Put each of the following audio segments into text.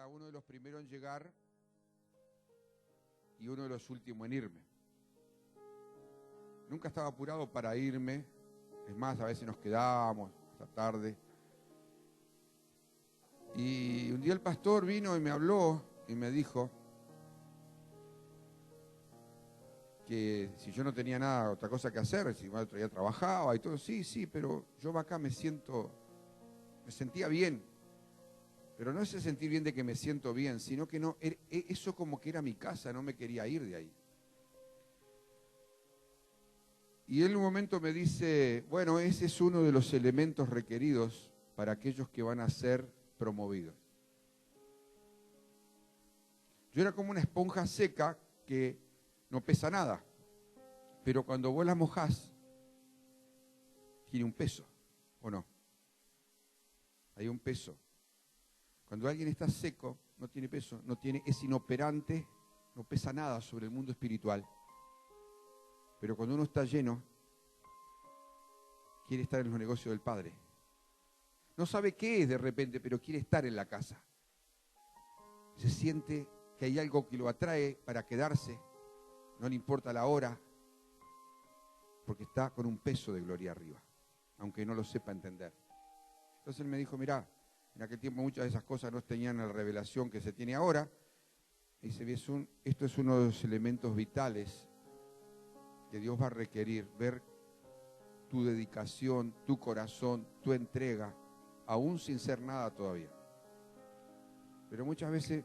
era uno de los primeros en llegar y uno de los últimos en irme. Nunca estaba apurado para irme, es más, a veces nos quedábamos hasta tarde. Y un día el pastor vino y me habló y me dijo que si yo no tenía nada, otra cosa que hacer, si otro día trabajaba y todo, sí, pero yo acá me sentía bien. Pero no ese sentir bien de que me siento bien, sino que no, eso como que era mi casa, no me quería ir de ahí. Y él en un momento me dice, bueno, ese es uno de los elementos requeridos para aquellos que van a ser promovidos. Yo era como una esponja seca que no pesa nada, pero cuando vos la mojás, tiene un peso, ¿o no? Hay un peso. Cuando alguien está seco, no tiene peso, es inoperante, no pesa nada sobre el mundo espiritual. Pero cuando uno está lleno, quiere estar en los negocios del Padre. No sabe qué es de repente, pero quiere estar en la casa. Se siente que hay algo que lo atrae para quedarse, no le importa la hora, porque está con un peso de gloria arriba, aunque no lo sepa entender. Entonces él me dijo, mirá, en aquel tiempo muchas de esas cosas no tenían la revelación que se tiene ahora. Y dice, esto es uno de los elementos vitales que Dios va a requerir, ver tu dedicación, tu corazón, tu entrega, aún sin ser nada todavía. Pero muchas veces,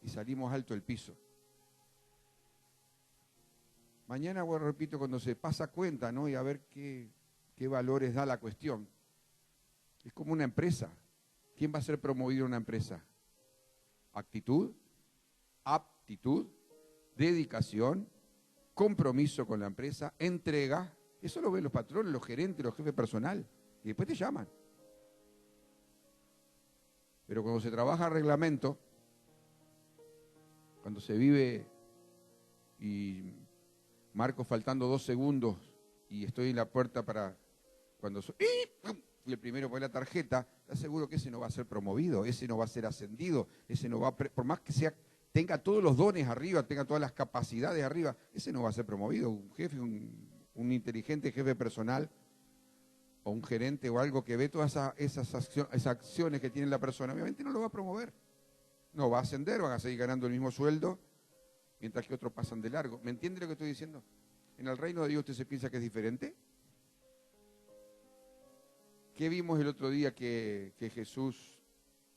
y salimos alto el piso. Mañana, bueno, repito, cuando se pasa cuenta, ¿no? Y a ver qué valores da la cuestión. Es como una empresa. ¿Quién va a ser promovido en una empresa? Actitud, aptitud, dedicación, compromiso con la empresa, entrega. Eso lo ven los patrones, los gerentes, los jefes personal. Y después te llaman. Pero cuando se trabaja a reglamento, cuando se vive y marco faltando 2 segundos y estoy en la puerta para cuando y el primero pone la tarjeta, te aseguro que ese no va a ser promovido, ese no va a ser ascendido, ese no va por más que tenga todos los dones arriba, tenga todas las capacidades arriba, ese no va a ser promovido. Un jefe, un inteligente jefe personal o un gerente o algo que ve todas esas acciones que tiene la persona, obviamente no lo va a promover. No va a ascender, van a seguir ganando el mismo sueldo, mientras que otros pasan de largo. ¿Me entiende lo que estoy diciendo? ¿En el reino de Dios usted se piensa que es diferente? ¿Qué vimos el otro día que Jesús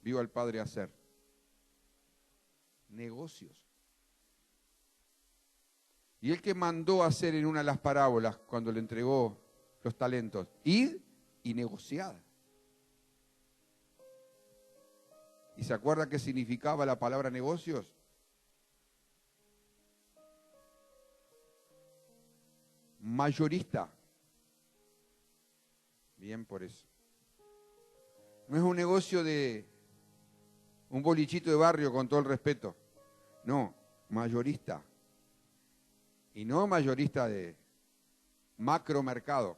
vio al Padre hacer? Negocios. Y él que mandó hacer en una de las parábolas cuando le entregó los talentos, id y negociad. ¿Y se acuerda qué significaba la palabra negocios? Mayorista. Bien por eso. No es un negocio de un bolichito de barrio, con todo el respeto. No, mayorista. Y no mayorista de macromercado.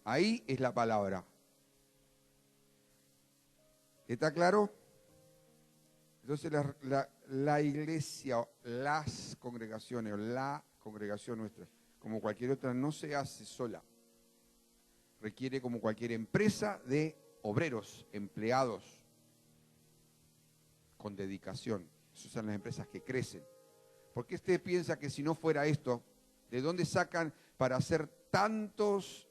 Ahí es la palabra. ¿Está claro? Entonces la iglesia, las congregaciones, o la congregación nuestra, como cualquier otra, no se hace sola. Requiere, como cualquier empresa, de obreros, empleados, con dedicación. Esas son las empresas que crecen. ¿Por qué usted piensa que si no fuera esto, de dónde sacan para hacer tantos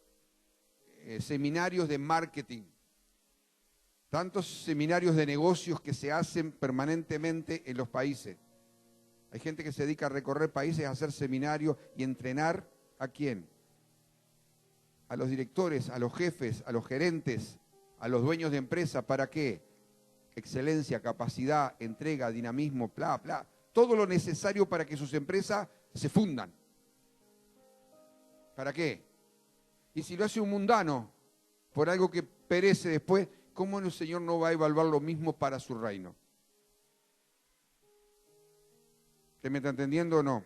seminarios de marketing, tantos seminarios de negocios que se hacen permanentemente en los países? Hay gente que se dedica a recorrer países, a hacer seminarios y entrenar ¿a quién? A los directores, a los jefes, a los gerentes, a los dueños de empresa. ¿Para qué? Excelencia, capacidad, entrega, dinamismo, todo lo necesario para que sus empresas se fundan. ¿Para qué? Y si lo hace un mundano por algo que perece después, ¿cómo el Señor no va a evaluar lo mismo para su reino? ¿Usted me está entendiendo o no?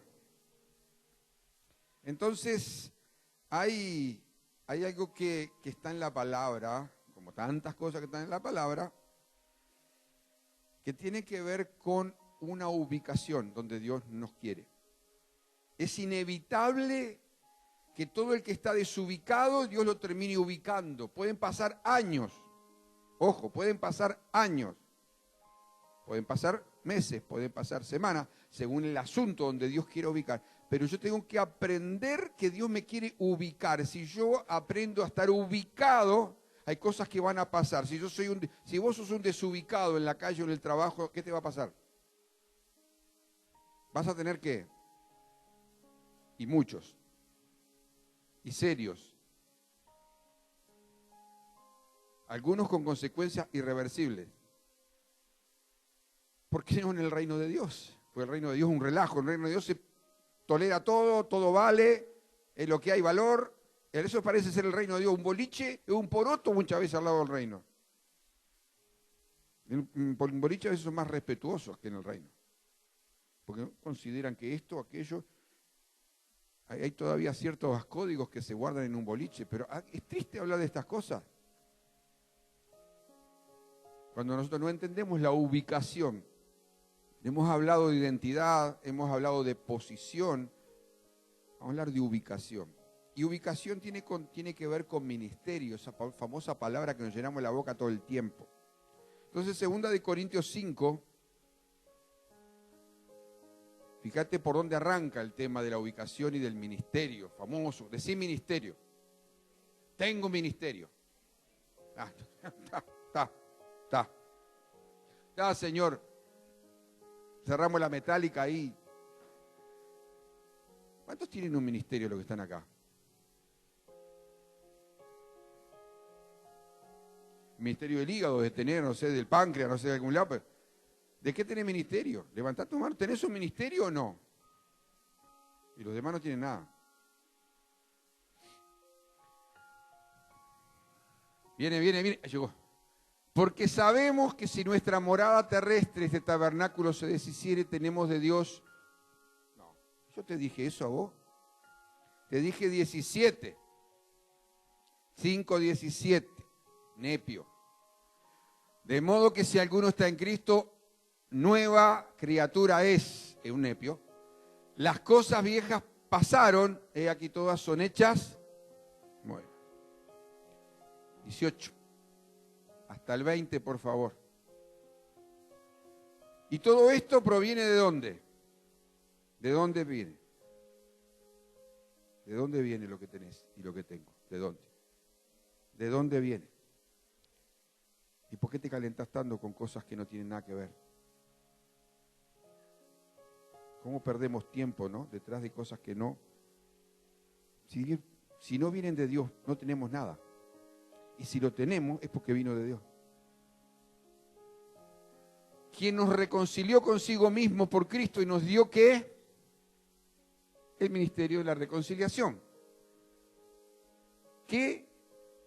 Entonces, hay algo que está en la palabra, como tantas cosas que están en la palabra, que tiene que ver con una ubicación donde Dios nos quiere. Es inevitable que todo el que está desubicado, Dios lo termine ubicando. Pueden pasar años, ojo, pueden pasar años, pueden pasar meses, pueden pasar semanas, según el asunto donde Dios quiere ubicar. Pero yo tengo que aprender que Dios me quiere ubicar. Si yo aprendo a estar ubicado, hay cosas que van a pasar. Si vos sos un desubicado en la calle o en el trabajo, ¿qué te va a pasar? Vas a tener que, y muchos, y serios, algunos con consecuencias irreversibles. ¿Por qué no en el reino de Dios? Porque el reino de Dios es un relajo, el reino de Dios se tolera todo, todo vale, es lo que hay valor. Eso parece ser el reino de Dios, un boliche, es un poroto muchas veces al lado del reino. En boliche a veces son más respetuosos que en el reino, porque consideran que esto, aquello, hay todavía ciertos códigos que se guardan en un boliche, pero es triste hablar de estas cosas. Cuando nosotros no entendemos la ubicación, hemos hablado de identidad, hemos hablado de posición, vamos a hablar de ubicación. Y ubicación tiene que ver con ministerio, esa famosa palabra que nos llenamos la boca todo el tiempo. Entonces, 2 Corintios 5, fíjate por dónde arranca el tema de la ubicación y del ministerio, famoso. Decí ministerio. Tengo ministerio. Está, Señor. Cerramos la metálica ahí. ¿Cuántos tienen un ministerio los que están acá? Ministerio del hígado, de tener, no sé, del páncreas, no sé, de algún lado. Pero ¿de qué tenés ministerio? Levantá tu mano. ¿Tenés un ministerio o no? Y los demás no tienen nada. Viene, llegó. Porque sabemos que si nuestra morada terrestre, este tabernáculo, se deshiciere, tenemos de Dios. No, yo te dije eso a vos. Te dije 17. 5:17. Nepio. De modo que si alguno está en Cristo, nueva criatura es un nepio. Las cosas viejas pasaron, aquí todas son hechas. Bueno. 18. Hasta el 20, por favor. ¿Y todo esto proviene de dónde? ¿De dónde viene? ¿De dónde viene lo que tenés y lo que tengo? ¿De dónde? ¿De dónde viene? ¿Y por qué te calentás tanto con cosas que no tienen nada que ver? ¿Cómo perdemos tiempo, no? Detrás de cosas que no. Si no vienen de Dios, no tenemos nada. Y si lo tenemos, es porque vino de Dios. Quien nos reconcilió consigo mismo por Cristo y nos dio, ¿qué? El ministerio de la reconciliación. ¿Qué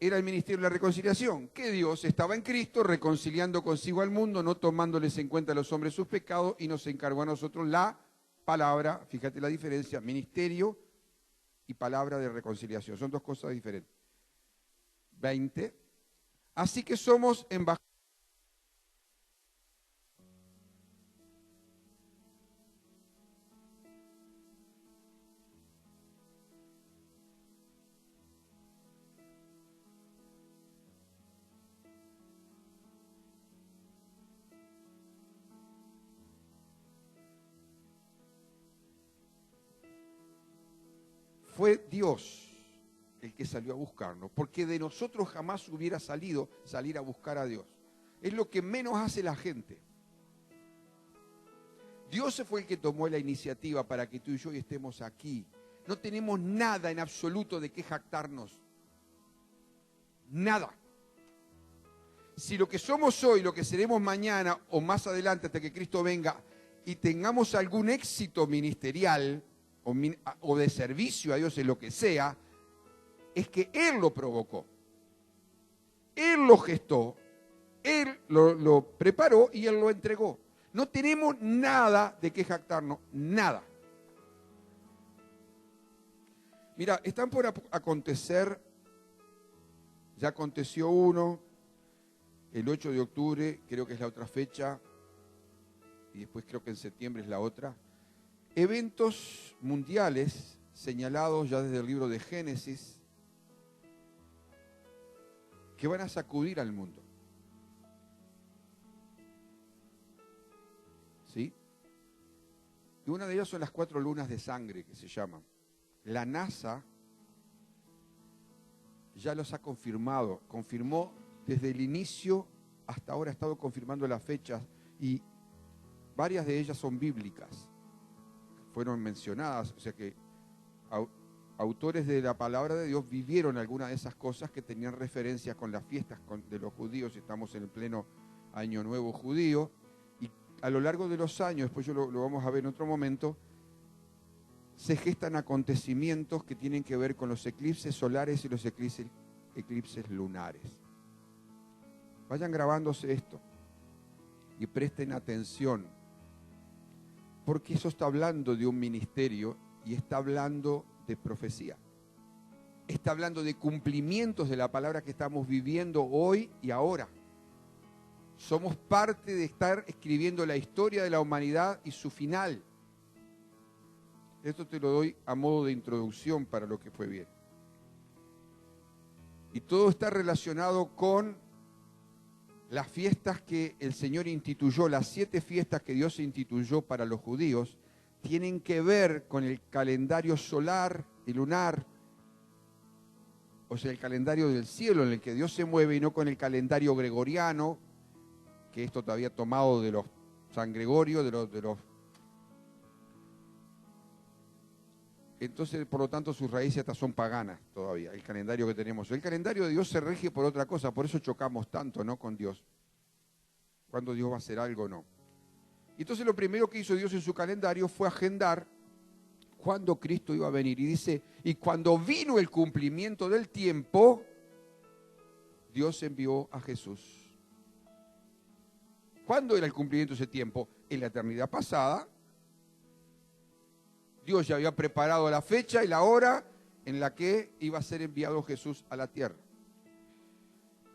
era el ministerio de la reconciliación? Que Dios estaba en Cristo reconciliando consigo al mundo, no tomándoles en cuenta a los hombres sus pecados, y nos encargó a nosotros la palabra, fíjate la diferencia, ministerio y palabra de reconciliación. Son dos cosas diferentes. 20. Así que somos embajadores. Fue Dios el que salió a buscarnos, porque de nosotros jamás hubiera salido salir a buscar a Dios. Es lo que menos hace la gente. Dios fue el que tomó la iniciativa para que tú y yo estemos aquí. No tenemos nada en absoluto de qué jactarnos. Nada. Si lo que somos hoy, lo que seremos mañana o más adelante hasta que Cristo venga y tengamos algún éxito ministerial o de servicio a Dios en lo que sea, es que Él lo provocó. Él lo gestó, Él lo preparó y Él lo entregó. No tenemos nada de qué jactarnos, nada. Mira, están por acontecer, ya aconteció uno, El 8 de octubre creo que es la otra fecha, y después creo que en septiembre es la otra. Eventos mundiales señalados ya desde el libro de Génesis que van a sacudir al mundo. ¿Sí? Y una de ellas son las 4 lunas de sangre que se llaman. La NASA ya los ha confirmado, confirmó desde el inicio hasta ahora, ha estado confirmando las fechas y varias de ellas son bíblicas, fueron mencionadas, o sea que autores de la palabra de Dios vivieron algunas de esas cosas que tenían referencia con las fiestas de los judíos. Estamos en el pleno año nuevo judío y a lo largo de los años, después lo vamos a ver en otro momento, se gestan acontecimientos que tienen que ver con los eclipses solares y los eclipses lunares. Vayan grabándose esto y presten atención, porque eso está hablando de un ministerio y está hablando de profecía. Está hablando de cumplimientos de la palabra que estamos viviendo hoy y ahora. Somos parte de estar escribiendo la historia de la humanidad y su final. Esto te lo doy a modo de introducción para lo que fue bien. Y todo está relacionado con las fiestas que el Señor instituyó, las 7 fiestas que Dios instituyó para los judíos, tienen que ver con el calendario solar y lunar, o sea, el calendario del cielo en el que Dios se mueve y no con el calendario gregoriano, que esto todavía tomado de los San Gregorio, de los. Entonces, por lo tanto, sus raíces hasta son paganas todavía, el calendario que tenemos. El calendario de Dios se rige por otra cosa, por eso chocamos tanto, ¿no?, con Dios. Cuando Dios va a hacer algo, no. Entonces, lo primero que hizo Dios en su calendario fue agendar cuándo Cristo iba a venir. Y dice, y cuando vino el cumplimiento del tiempo, Dios envió a Jesús. ¿Cuándo era el cumplimiento de ese tiempo? En la eternidad pasada. Dios ya había preparado la fecha y la hora en la que iba a ser enviado Jesús a la tierra.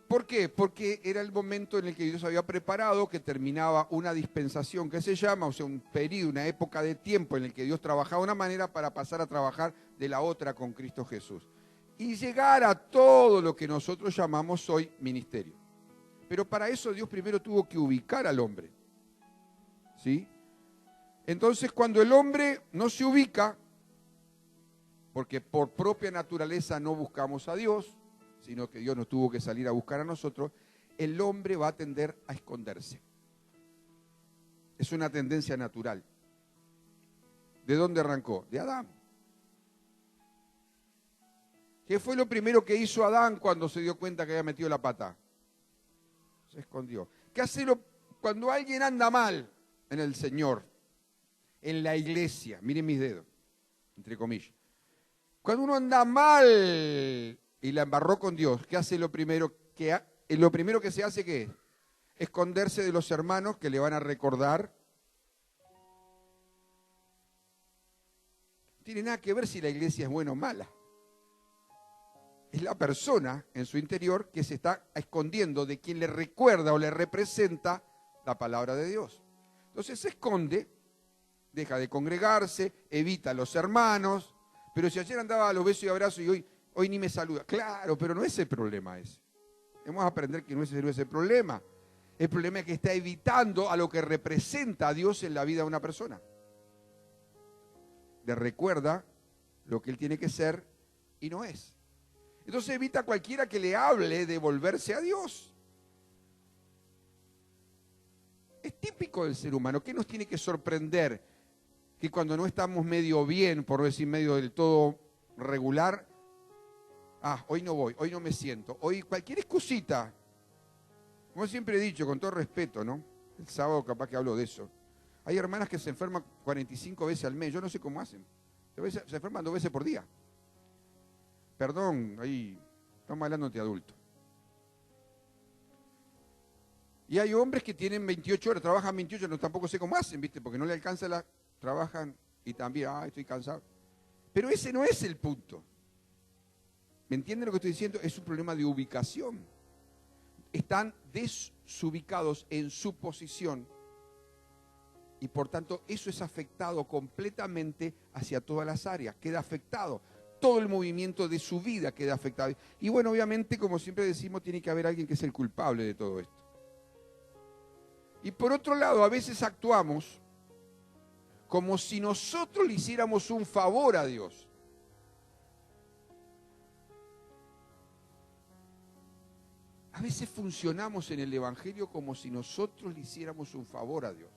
¿Por qué? Porque era el momento en el que Dios había preparado, que terminaba una dispensación que se llama, o sea, un periodo, una época de tiempo en el que Dios trabajaba de una manera para pasar a trabajar de la otra con Cristo Jesús. Y llegar a todo lo que nosotros llamamos hoy ministerio. Pero para eso Dios primero tuvo que ubicar al hombre. ¿Sí? Entonces, cuando el hombre no se ubica, porque por propia naturaleza no buscamos a Dios, sino que Dios nos tuvo que salir a buscar a nosotros, el hombre va a tender a esconderse. Es una tendencia natural. ¿De dónde arrancó? De Adán. ¿Qué fue lo primero que hizo Adán cuando se dio cuenta que había metido la pata? Se escondió. ¿Qué hace cuando alguien anda mal en el Señor? En la iglesia, miren mis dedos, entre comillas. Cuando uno anda mal y la embarró con Dios, ¿qué hace lo primero que se hace? ¿Qué es? Esconderse de los hermanos que le van a recordar. No tiene nada que ver si la iglesia es buena o mala. Es la persona en su interior que se está escondiendo de quien le recuerda o le representa la palabra de Dios. Entonces se esconde, deja de congregarse, evita a los hermanos, pero si ayer andaba a los besos y abrazos y hoy ni me saluda. Claro, pero no es el problema ese. Debemos aprender que no es el problema. El problema es que está evitando a lo que representa a Dios en la vida de una persona. Le recuerda lo que él tiene que ser y no es. Entonces evita a cualquiera que le hable de volverse a Dios. Es típico del ser humano. ¿Qué nos tiene que sorprender? Que cuando no estamos medio bien, por decir medio del todo regular, hoy no voy, hoy no me siento, hoy cualquier excusita. Como siempre he dicho, con todo respeto, ¿no? El sábado capaz que hablo de eso. Hay hermanas que se enferman 45 veces al mes, yo no sé cómo hacen. Se enferman 2 veces por día. Perdón, ahí estamos hablando de adulto. Y hay hombres que tienen 28 horas, trabajan 28 horas, tampoco sé cómo hacen, ¿viste? Porque no le alcanza trabajan y también, estoy cansado. Pero ese no es el punto. ¿Me entienden lo que estoy diciendo? Es un problema de ubicación. están desubicados en su posición y por tanto eso es afectado completamente hacia todas las áreas, queda afectado. Todo el movimiento de su vida queda afectado. Y bueno, obviamente, como siempre decimos, tiene que haber alguien que es el culpable de todo esto. Y por otro lado, a veces actuamos como si nosotros le hiciéramos un favor a Dios. A veces funcionamos en el Evangelio como si nosotros le hiciéramos un favor a Dios.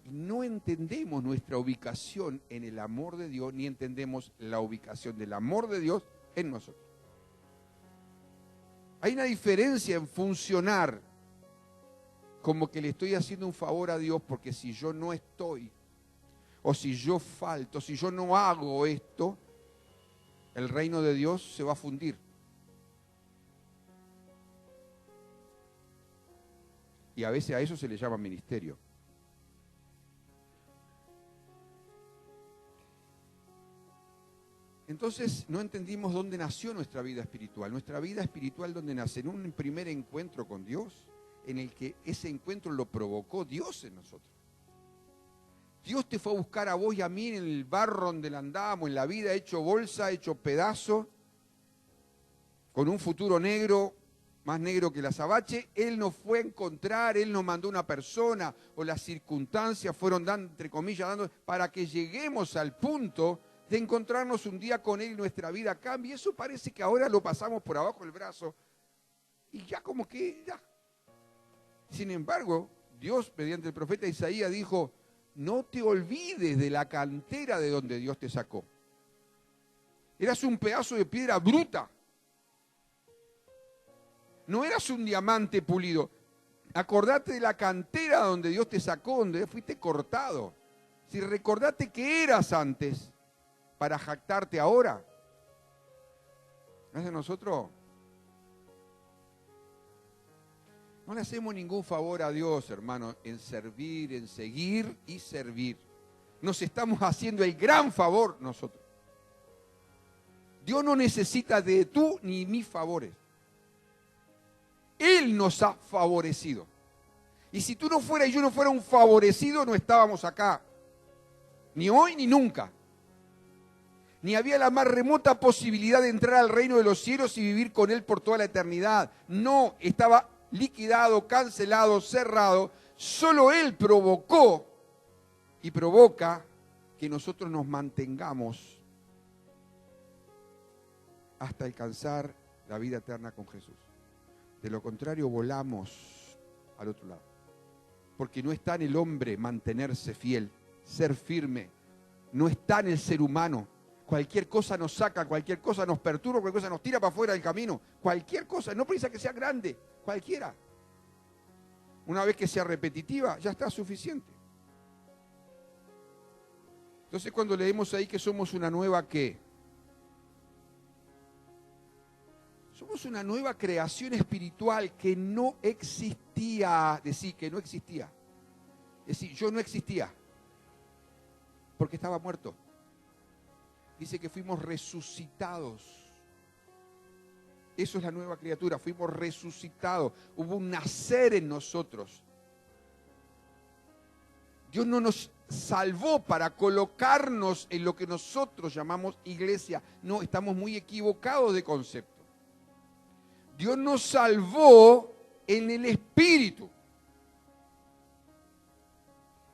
Y no entendemos nuestra ubicación en el amor de Dios, ni entendemos la ubicación del amor de Dios en nosotros. Hay una diferencia en funcionar como que le estoy haciendo un favor a Dios, porque si yo no estoy, o si yo falto, si yo no hago esto, el reino de Dios se va a fundir. Y a veces a eso se le llama ministerio. Entonces no entendimos dónde nació nuestra vida espiritual. Nuestra vida espiritual, ¿dónde nace? En un primer encuentro con Dios, en el que ese encuentro lo provocó Dios en nosotros. Dios te fue a buscar a vos y a mí en el barro donde andábamos, en la vida, hecho bolsa, hecho pedazo, con un futuro negro, más negro que el azabache. Él nos fue a encontrar, Él nos mandó una persona, o las circunstancias fueron dando, entre comillas, dando, para que lleguemos al punto de encontrarnos un día con Él y nuestra vida cambie. Eso parece que ahora lo pasamos por abajo del brazo y ya como que ya. Sin embargo, Dios, mediante el profeta Isaías, dijo: no te olvides de la cantera de donde Dios te sacó. Eras un pedazo de piedra bruta. No eras un diamante pulido. Acordate de la cantera donde Dios te sacó, donde fuiste cortado. Si recordate que eras antes, para jactarte ahora. ¿No es de nosotros? No le hacemos ningún favor a Dios, hermano, en servir, en seguir y servir. Nos estamos haciendo el gran favor nosotros. Dios no necesita de tú ni mis favores. Él nos ha favorecido. Y si tú no fueras y yo no fuera un favorecido, no estábamos acá. Ni hoy ni nunca. Ni había la más remota posibilidad de entrar al reino de los cielos y vivir con Él por toda la eternidad. No, estaba liquidado, cancelado, cerrado. Solo Él provocó y provoca que nosotros nos mantengamos hasta alcanzar la vida eterna con Jesús. De lo contrario, volamos al otro lado. Porque no está en el hombre mantenerse fiel, ser firme. No está en el ser humano. Cualquier cosa nos saca, cualquier cosa nos perturba, cualquier cosa nos tira para afuera del camino. Cualquier cosa, no precisa que sea grande, cualquiera. Una vez que sea repetitiva, ya está suficiente. Entonces cuando leemos ahí que somos una nueva ¿qué? Somos una nueva creación espiritual que no existía. Decir que no existía. Es decir, yo no existía. Porque estaba muerto. Dice que fuimos resucitados. Eso es la nueva criatura. Fuimos resucitados. Hubo un nacer en nosotros. Dios no nos salvó para colocarnos en lo que nosotros llamamos iglesia. No, estamos muy equivocados de concepto. Dios nos salvó en el Espíritu.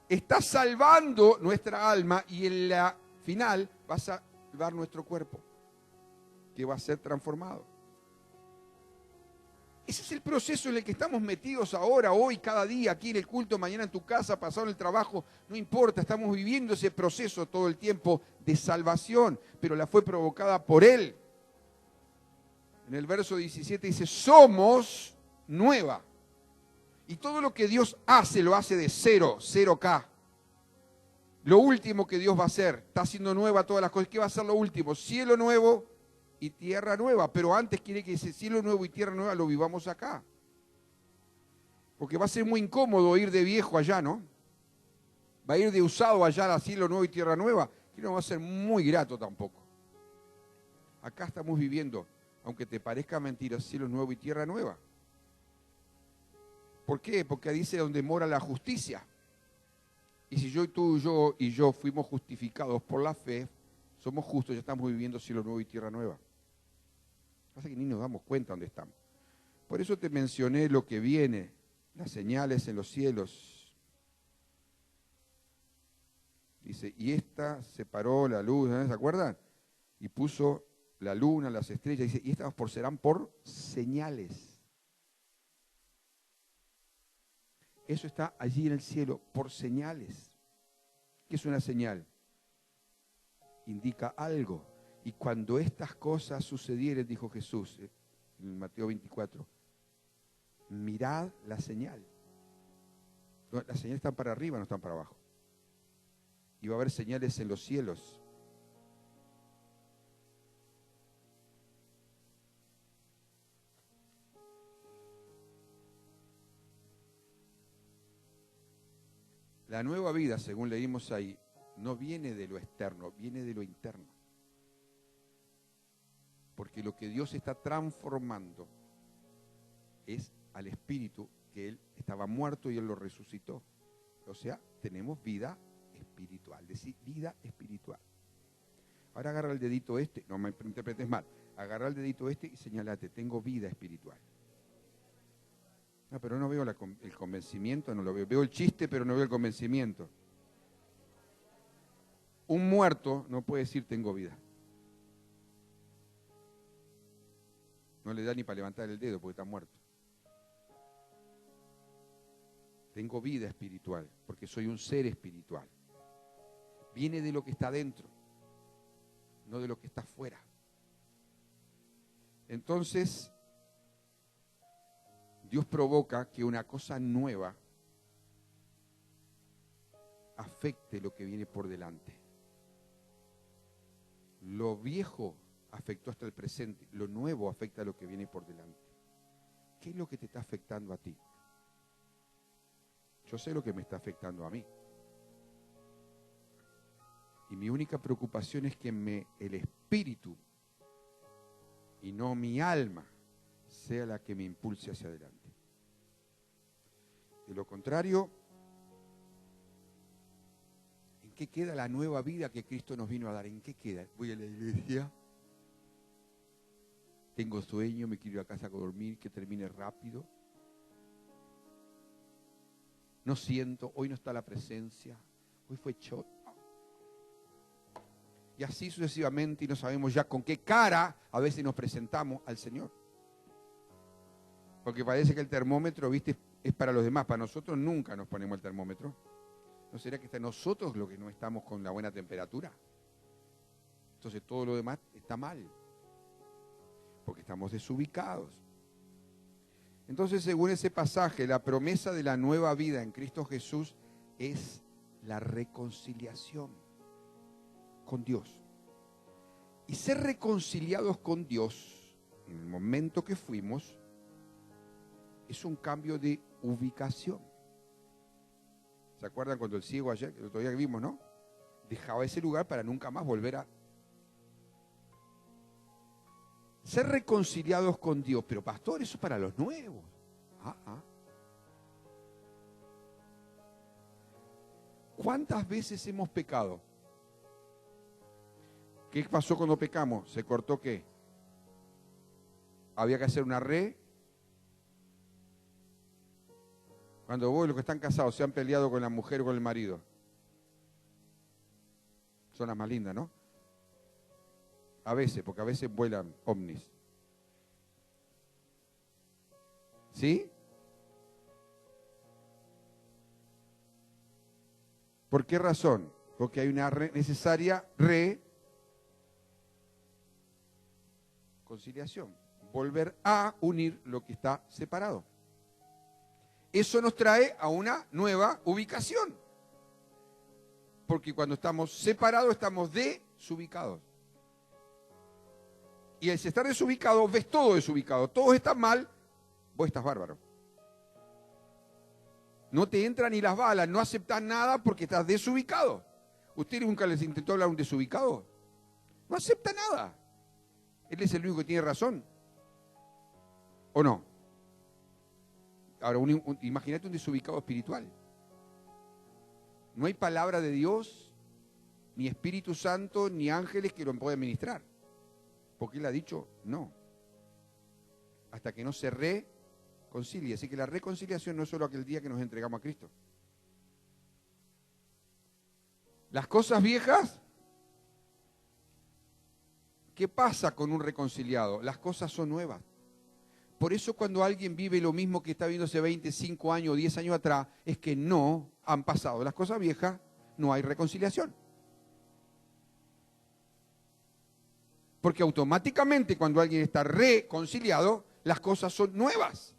Está salvando nuestra alma y en la final va a salvar nuestro cuerpo, que va a ser transformado. Ese es el proceso en el que estamos metidos ahora, hoy, cada día, aquí en el culto, mañana en tu casa, pasado en el trabajo, no importa, estamos viviendo ese proceso todo el tiempo de salvación, pero la fue provocada por Él. En el verso 17 dice, somos nueva. Y todo lo que Dios hace, lo hace de cero, 0K. Lo último que Dios va a hacer, está haciendo nueva todas las cosas. ¿Qué va a ser lo último? Cielo nuevo y tierra nueva. Pero antes quiere que ese cielo nuevo y tierra nueva lo vivamos acá. Porque va a ser muy incómodo ir de viejo allá, ¿no? Va a ir de usado allá a cielo nuevo y tierra nueva. Y no va a ser muy grato tampoco. Acá estamos viviendo Aunque te parezca mentira, cielo nuevo y tierra nueva. ¿Por qué? Porque dice donde mora la justicia. Y si tú y yo fuimos justificados por la fe, somos justos, ya estamos viviendo cielo nuevo y tierra nueva. Pasa que ni nos damos cuenta dónde estamos. Por eso te mencioné lo que viene, las señales en los cielos. Dice, y esta separó la luz, ¿no? ¿Se acuerdan? Y puso la luna, las estrellas, dice, y estas serán por señales. Eso está allí en el cielo, por señales. ¿Qué es una señal? Indica algo. Y cuando estas cosas sucedieren, dijo Jesús en Mateo 24, mirad la señal. Las señales están para arriba, no están para abajo. Y va a haber señales en los cielos. La nueva vida, según leímos ahí, no viene de lo externo, viene de lo interno. Porque lo que Dios está transformando es al espíritu, que Él estaba muerto y Él lo resucitó. O sea, tenemos vida espiritual, decir vida espiritual. Ahora agarra el dedito este, no me interpretes mal, agarra el dedito este y señalate, tengo vida espiritual. No, pero no veo el convencimiento, no lo veo. Veo el chiste, pero no veo el convencimiento. Un muerto no puede decir tengo vida. No le da ni para levantar el dedo porque está muerto. Tengo vida espiritual porque soy un ser espiritual. Viene de lo que está dentro, no de lo que está afuera. Entonces, Dios provoca que una cosa nueva afecte lo que viene por delante. Lo viejo afectó hasta el presente, lo nuevo afecta a lo que viene por delante. ¿Qué es lo que te está afectando a ti? Yo sé lo que me está afectando a mí. Y mi única preocupación es que el espíritu y no mi alma sea la que me impulse hacia adelante. De lo contrario, ¿en qué queda la nueva vida que Cristo nos vino a dar? ¿En qué queda? Voy a la iglesia, tengo sueño, me quiero ir a casa a dormir, que termine rápido. No siento, hoy no está la presencia, hoy fue shot. Y así sucesivamente, y no sabemos ya con qué cara a veces nos presentamos al Señor. Porque parece que el termómetro, viste, es para los demás. Para nosotros nunca nos ponemos el termómetro. ¿No será que está nosotros lo que no estamos con la buena temperatura? Entonces todo lo demás está mal. Porque estamos desubicados. Entonces, según ese pasaje, la promesa de la nueva vida en Cristo Jesús es la reconciliación con Dios. Y ser reconciliados con Dios, en el momento que fuimos, es un cambio de ubicación. ¿Se acuerdan cuando el ciego ayer, el otro día que vimos, no? Dejaba ese lugar para nunca más volver a... Ser reconciliados con Dios, pero pastor, eso es para los nuevos. ¿Cuántas veces hemos pecado? ¿Qué pasó cuando pecamos? ¿Se cortó qué? Había que hacer una Cuando vos, los que están casados, se han peleado con la mujer o con el marido. Son las más lindas, ¿no? A veces, porque a veces vuelan ovnis. ¿Sí? ¿Por qué razón? Porque hay una necesaria reconciliación. Volver a unir lo que está separado. Eso nos trae a una nueva ubicación. Porque cuando estamos separados, estamos desubicados. Y al estar desubicado, ves todo desubicado. Todos están mal, vos estás bárbaro. No te entran ni las balas, no aceptás nada porque estás desubicado. ¿Usted nunca les intentó hablar a un desubicado? No acepta nada. Él es el único que tiene razón. ¿O no? Ahora, imagínate un desubicado espiritual. No hay palabra de Dios, ni Espíritu Santo, ni ángeles que lo puedan ministrar. Porque Él ha dicho no. Hasta que no se reconcilie. Así que la reconciliación no es solo aquel día que nos entregamos a Cristo. Las cosas viejas, ¿qué pasa con un reconciliado? Las cosas son nuevas. Por eso cuando alguien vive lo mismo que está viviendo hace 25 años o 10 años atrás, es que no han pasado las cosas viejas, no hay reconciliación. Porque automáticamente cuando alguien está reconciliado, las cosas son nuevas.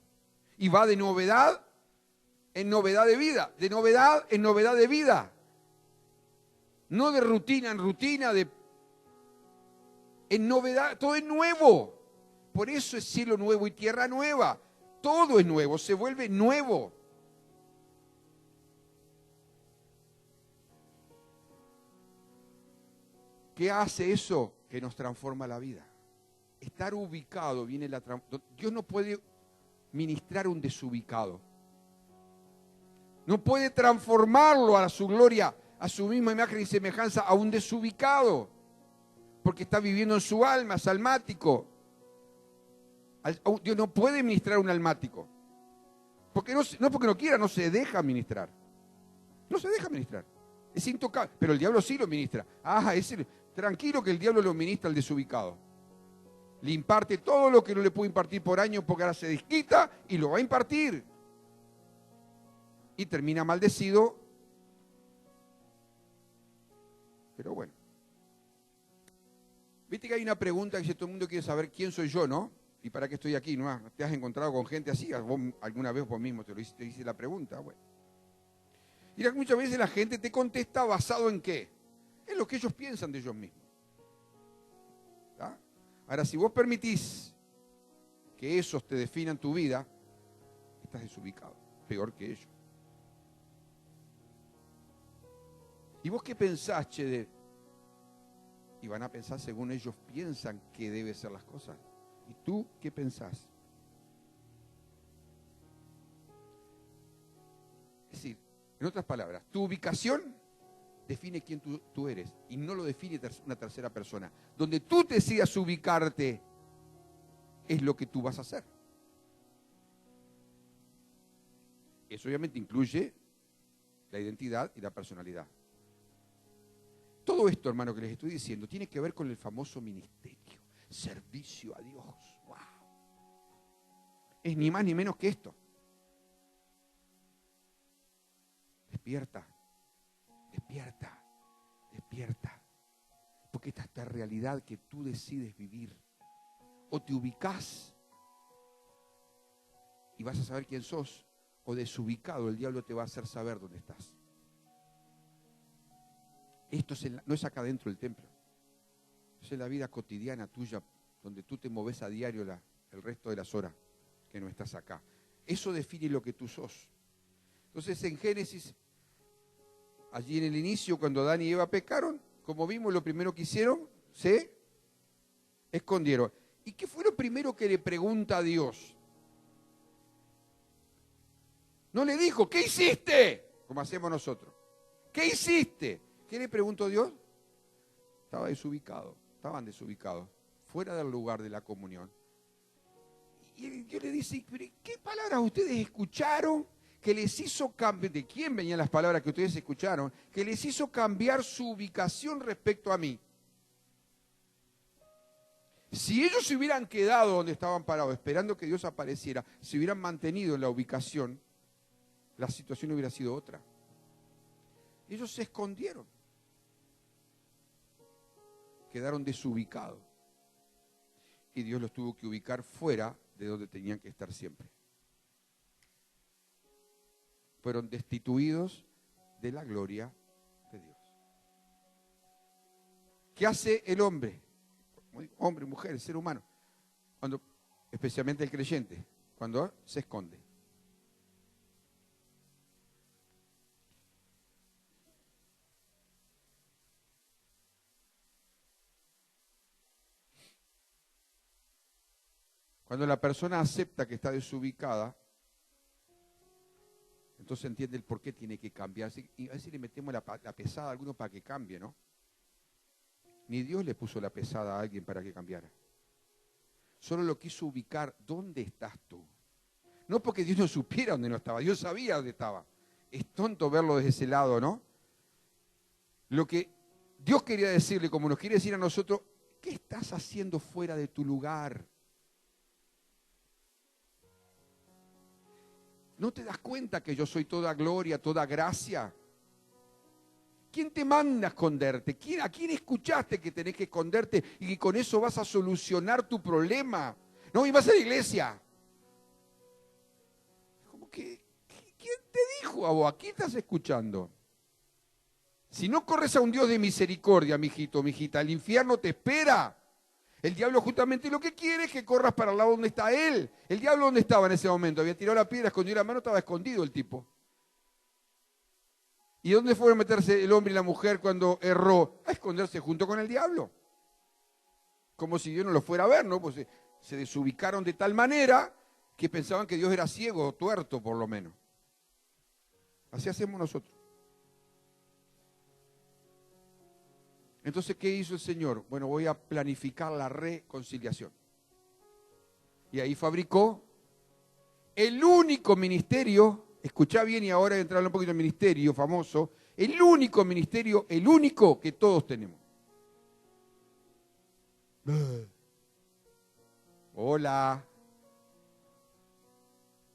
Y va de novedad en novedad de vida, de novedad en novedad de vida. No de rutina en rutina, en novedad, todo es nuevo. Por eso es cielo nuevo y tierra nueva. Todo es nuevo, se vuelve nuevo. ¿Qué hace eso? Que nos transforma la vida. Estar ubicado viene la transformación. Dios no puede ministrar un desubicado. No puede transformarlo a su gloria, a su misma imagen y semejanza, a un desubicado. Porque está viviendo en su alma, es almático. Dios no puede ministrar a un almático. Porque no porque no quiera, no se deja ministrar. No se deja ministrar. Es intocable. Pero el diablo sí lo ministra. Tranquilo que el diablo lo ministra al desubicado. Le imparte todo lo que no le puede impartir por año porque ahora se desquita y lo va a impartir. Y termina maldecido. Pero bueno. Viste que hay una pregunta que todo el mundo quiere saber quién soy yo, ¿no? ¿Y para qué estoy aquí? ¿No? ¿Te has encontrado con gente así? ¿Alguna vez vos mismo te hice la pregunta? Bueno. Y muchas veces la gente te contesta basado en qué? En lo que ellos piensan de ellos mismos. ¿Tá? Ahora, si vos permitís que esos te definan tu vida, estás desubicado, peor que ellos. ¿Y vos qué pensás, che? Y van a pensar según ellos piensan que deben ser las cosas. ¿Y tú qué pensás? Es decir, en otras palabras, tu ubicación define quién tú eres y no lo define una tercera persona. Donde tú decidas ubicarte es lo que tú vas a hacer. Eso obviamente incluye la identidad y la personalidad. Todo esto, hermano, que les estoy diciendo, tiene que ver con el famoso ministerio, servicio a Dios. ¡Wow! Es ni más ni menos que esto. Despierta, despierta, despierta. Porque esta es la realidad que tú decides vivir. O te ubicás y vas a saber quién sos, o desubicado, el diablo te va a hacer saber dónde estás. Esto no es acá dentro del templo. Es en la vida cotidiana tuya, donde tú te moves a diario el resto de las horas que no estás acá. Eso define lo que tú sos. Entonces en Génesis, allí en el inicio, cuando Adán y Eva pecaron, como vimos, lo primero que hicieron, se escondieron. ¿Y qué fue lo primero que le pregunta a Dios? No le dijo, ¿qué hiciste? Como hacemos nosotros. ¿Qué hiciste? ¿Qué le preguntó Dios? Estaban desubicados, fuera del lugar de la comunión. Y Dios le dice, ¿qué palabras ustedes escucharon que les hizo cambiar? ¿De quién venían las palabras que ustedes escucharon? Que les hizo cambiar su ubicación respecto a mí. Si ellos se hubieran quedado donde estaban parados, esperando que Dios apareciera, se hubieran mantenido en la ubicación, la situación hubiera sido otra. Ellos se escondieron. Quedaron desubicados. Y Dios los tuvo que ubicar fuera de donde tenían que estar siempre. Fueron destituidos de la gloria de Dios. ¿Qué hace el hombre? Hombre, mujer, el ser humano. Especialmente el creyente, cuando se esconde. Cuando la persona acepta que está desubicada, entonces entiende el por qué tiene que cambiar. Y a veces le metemos la pesada a alguno para que cambie, ¿no? Ni Dios le puso la pesada a alguien para que cambiara. Solo lo quiso ubicar. ¿Dónde estás tú? No porque Dios no supiera dónde no estaba. Dios sabía dónde estaba. Es tonto verlo desde ese lado, ¿no? Lo que Dios quería decirle, como nos quiere decir a nosotros, ¿qué estás haciendo fuera de tu lugar? ¿No te das cuenta que yo soy toda gloria, toda gracia? ¿Quién te manda a esconderte? ¿A quién escuchaste que tenés que esconderte y que con eso vas a solucionar tu problema? No, y vas a la iglesia. Como que, ¿quién te dijo a vos? ¿A quién estás escuchando? Si no corres a un Dios de misericordia, mijito, mijita, el infierno te espera. El diablo justamente lo que quiere es que corras para el lado donde está él. ¿El diablo dónde estaba en ese momento? Había tirado la piedra, escondido la mano, estaba escondido el tipo. ¿Y dónde fueron a meterse el hombre y la mujer cuando erró? A esconderse junto con el diablo. Como si Dios no lo fuera a ver, ¿no? Pues se desubicaron de tal manera que pensaban que Dios era ciego o tuerto, por lo menos. Así hacemos nosotros. Entonces, ¿qué hizo el Señor? Bueno, voy a planificar la reconciliación. Y ahí fabricó el único ministerio, escuchá bien y ahora entrar un poquito en el ministerio famoso, el único ministerio, el único que todos tenemos. Hola.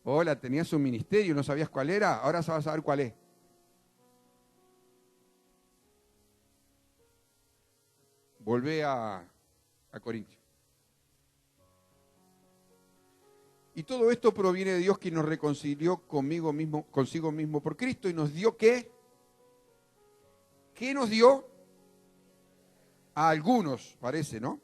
Hola, tenías un ministerio, no sabías cuál era, ahora vas a saber cuál es. Volvé a Corintios. Y todo esto proviene de Dios, que nos reconcilió consigo mismo por Cristo y nos dio ¿qué? ¿Qué nos dio? A algunos, parece, ¿no?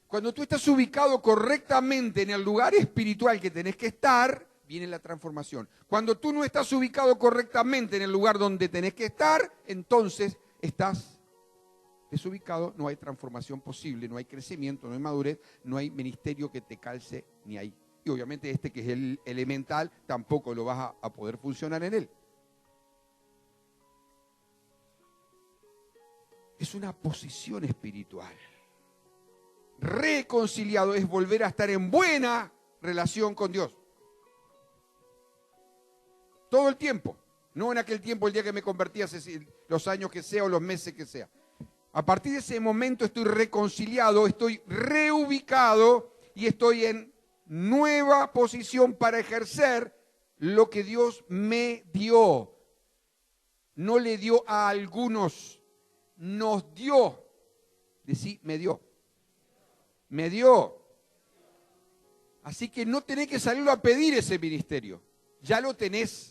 Cuando tú estás ubicado correctamente en el lugar espiritual que tenés que estar, viene la transformación. Cuando tú no estás ubicado correctamente en el lugar donde tenés que estar, entonces estás desubicado, no hay transformación posible, no hay crecimiento, no hay madurez, no hay ministerio que te calce ni ahí. Y obviamente este que es el elemental, tampoco lo vas a poder funcionar en él. Es una posición espiritual. Reconciliado es volver a estar en buena relación con Dios. Todo el tiempo. No en aquel tiempo, el día que me convertí, hace los años que sea o los meses que sea. A partir de ese momento estoy reconciliado, estoy reubicado y estoy en nueva posición para ejercer lo que Dios me dio. No le dio a algunos, nos dio. Decí, me dio. Me dio. Así que no tenés que salirlo a pedir ese ministerio. Ya lo tenés.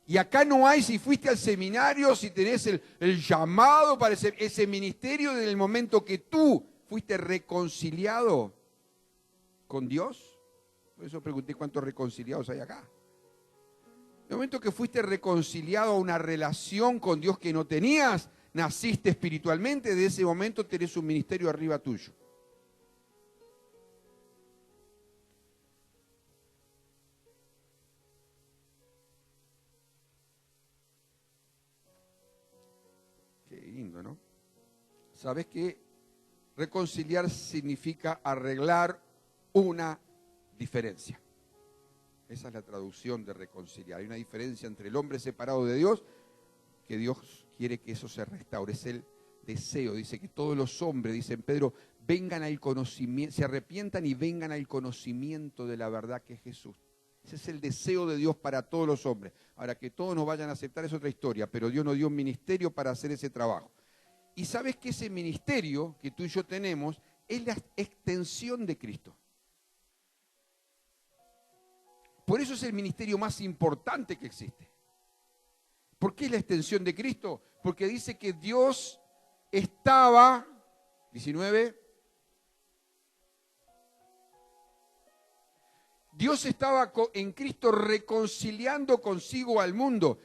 Y acá no hay si fuiste al seminario, si tenés el llamado para ese ministerio desde el momento que tú fuiste reconciliado con Dios. Por eso pregunté cuántos reconciliados hay acá. En el momento que fuiste reconciliado a una relación con Dios que no tenías, naciste espiritualmente, de ese momento tenés un ministerio arriba tuyo. Qué lindo, ¿no? ¿Sabes qué? Reconciliar significa arreglar una diferencia. Esa es la traducción de reconciliar. Hay una diferencia entre el hombre separado de Dios, que Dios quiere que eso se restaure. Es el deseo. Dice que todos los hombres, dice Pedro, vengan al conocimiento, se arrepientan y vengan al conocimiento de la verdad que es Jesús. Ese es el deseo de Dios para todos los hombres. Ahora, que todos nos vayan a aceptar es otra historia, pero Dios nos dio un ministerio para hacer ese trabajo. Y sabes que ese ministerio que tú y yo tenemos es la extensión de Cristo. Por eso es el ministerio más importante que existe. ¿Por qué es la extensión de Cristo? Porque dice que Dios estaba, 19, Dios estaba en Cristo reconciliando consigo al mundo.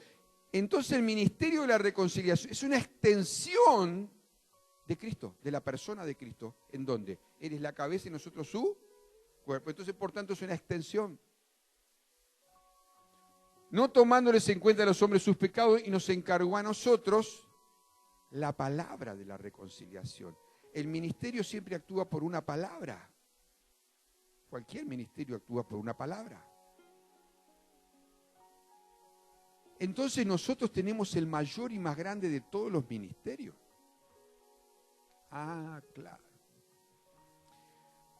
Entonces el ministerio de la reconciliación es una extensión de Cristo, de la persona de Cristo. ¿En dónde? Él es la cabeza y nosotros su cuerpo. Entonces, por tanto, es una extensión. No tomándoles en cuenta a los hombres sus pecados, y nos encargó a nosotros la palabra de la reconciliación. El ministerio siempre actúa por una palabra. Cualquier ministerio actúa por una palabra. Entonces nosotros tenemos el mayor y más grande de todos los ministerios. Ah, claro.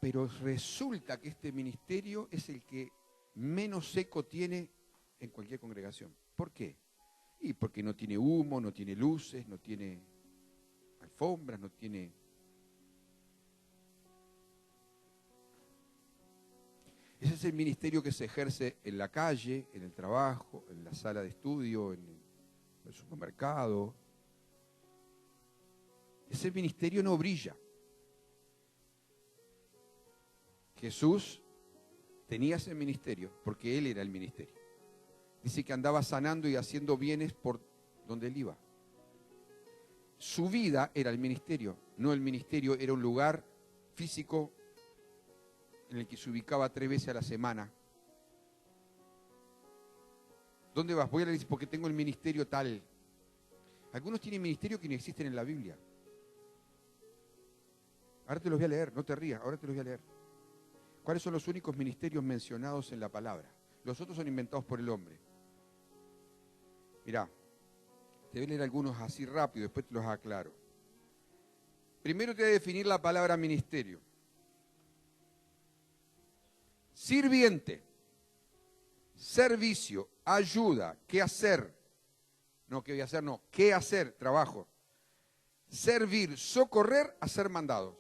Pero resulta que este ministerio es el que menos eco tiene en cualquier congregación. ¿Por qué? Y porque no tiene humo, no tiene luces, no tiene alfombras, no tiene... Ese es el ministerio que se ejerce en la calle, en el trabajo, en la sala de estudio, en el supermercado. Ese ministerio no brilla. Jesús tenía ese ministerio porque Él era el ministerio. Dice que andaba sanando y haciendo bienes por donde Él iba. Su vida era el ministerio, no el ministerio era un lugar físico en el que se ubicaba 3 veces a la semana. ¿Dónde vas? Voy a la iglesia porque tengo el ministerio tal. Algunos tienen ministerios que ni existen en la Biblia. Ahora te los voy a leer, no te rías, ahora te los voy a leer. ¿Cuáles son los únicos ministerios mencionados en la palabra? Los otros son inventados por el hombre. Mirá, te voy a leer algunos así rápido, después te los aclaro. Primero te voy a definir la palabra ministerio. Sirviente, servicio, ayuda, qué hacer. No, qué voy a hacer, no, qué hacer, trabajo. Servir, socorrer, hacer mandados.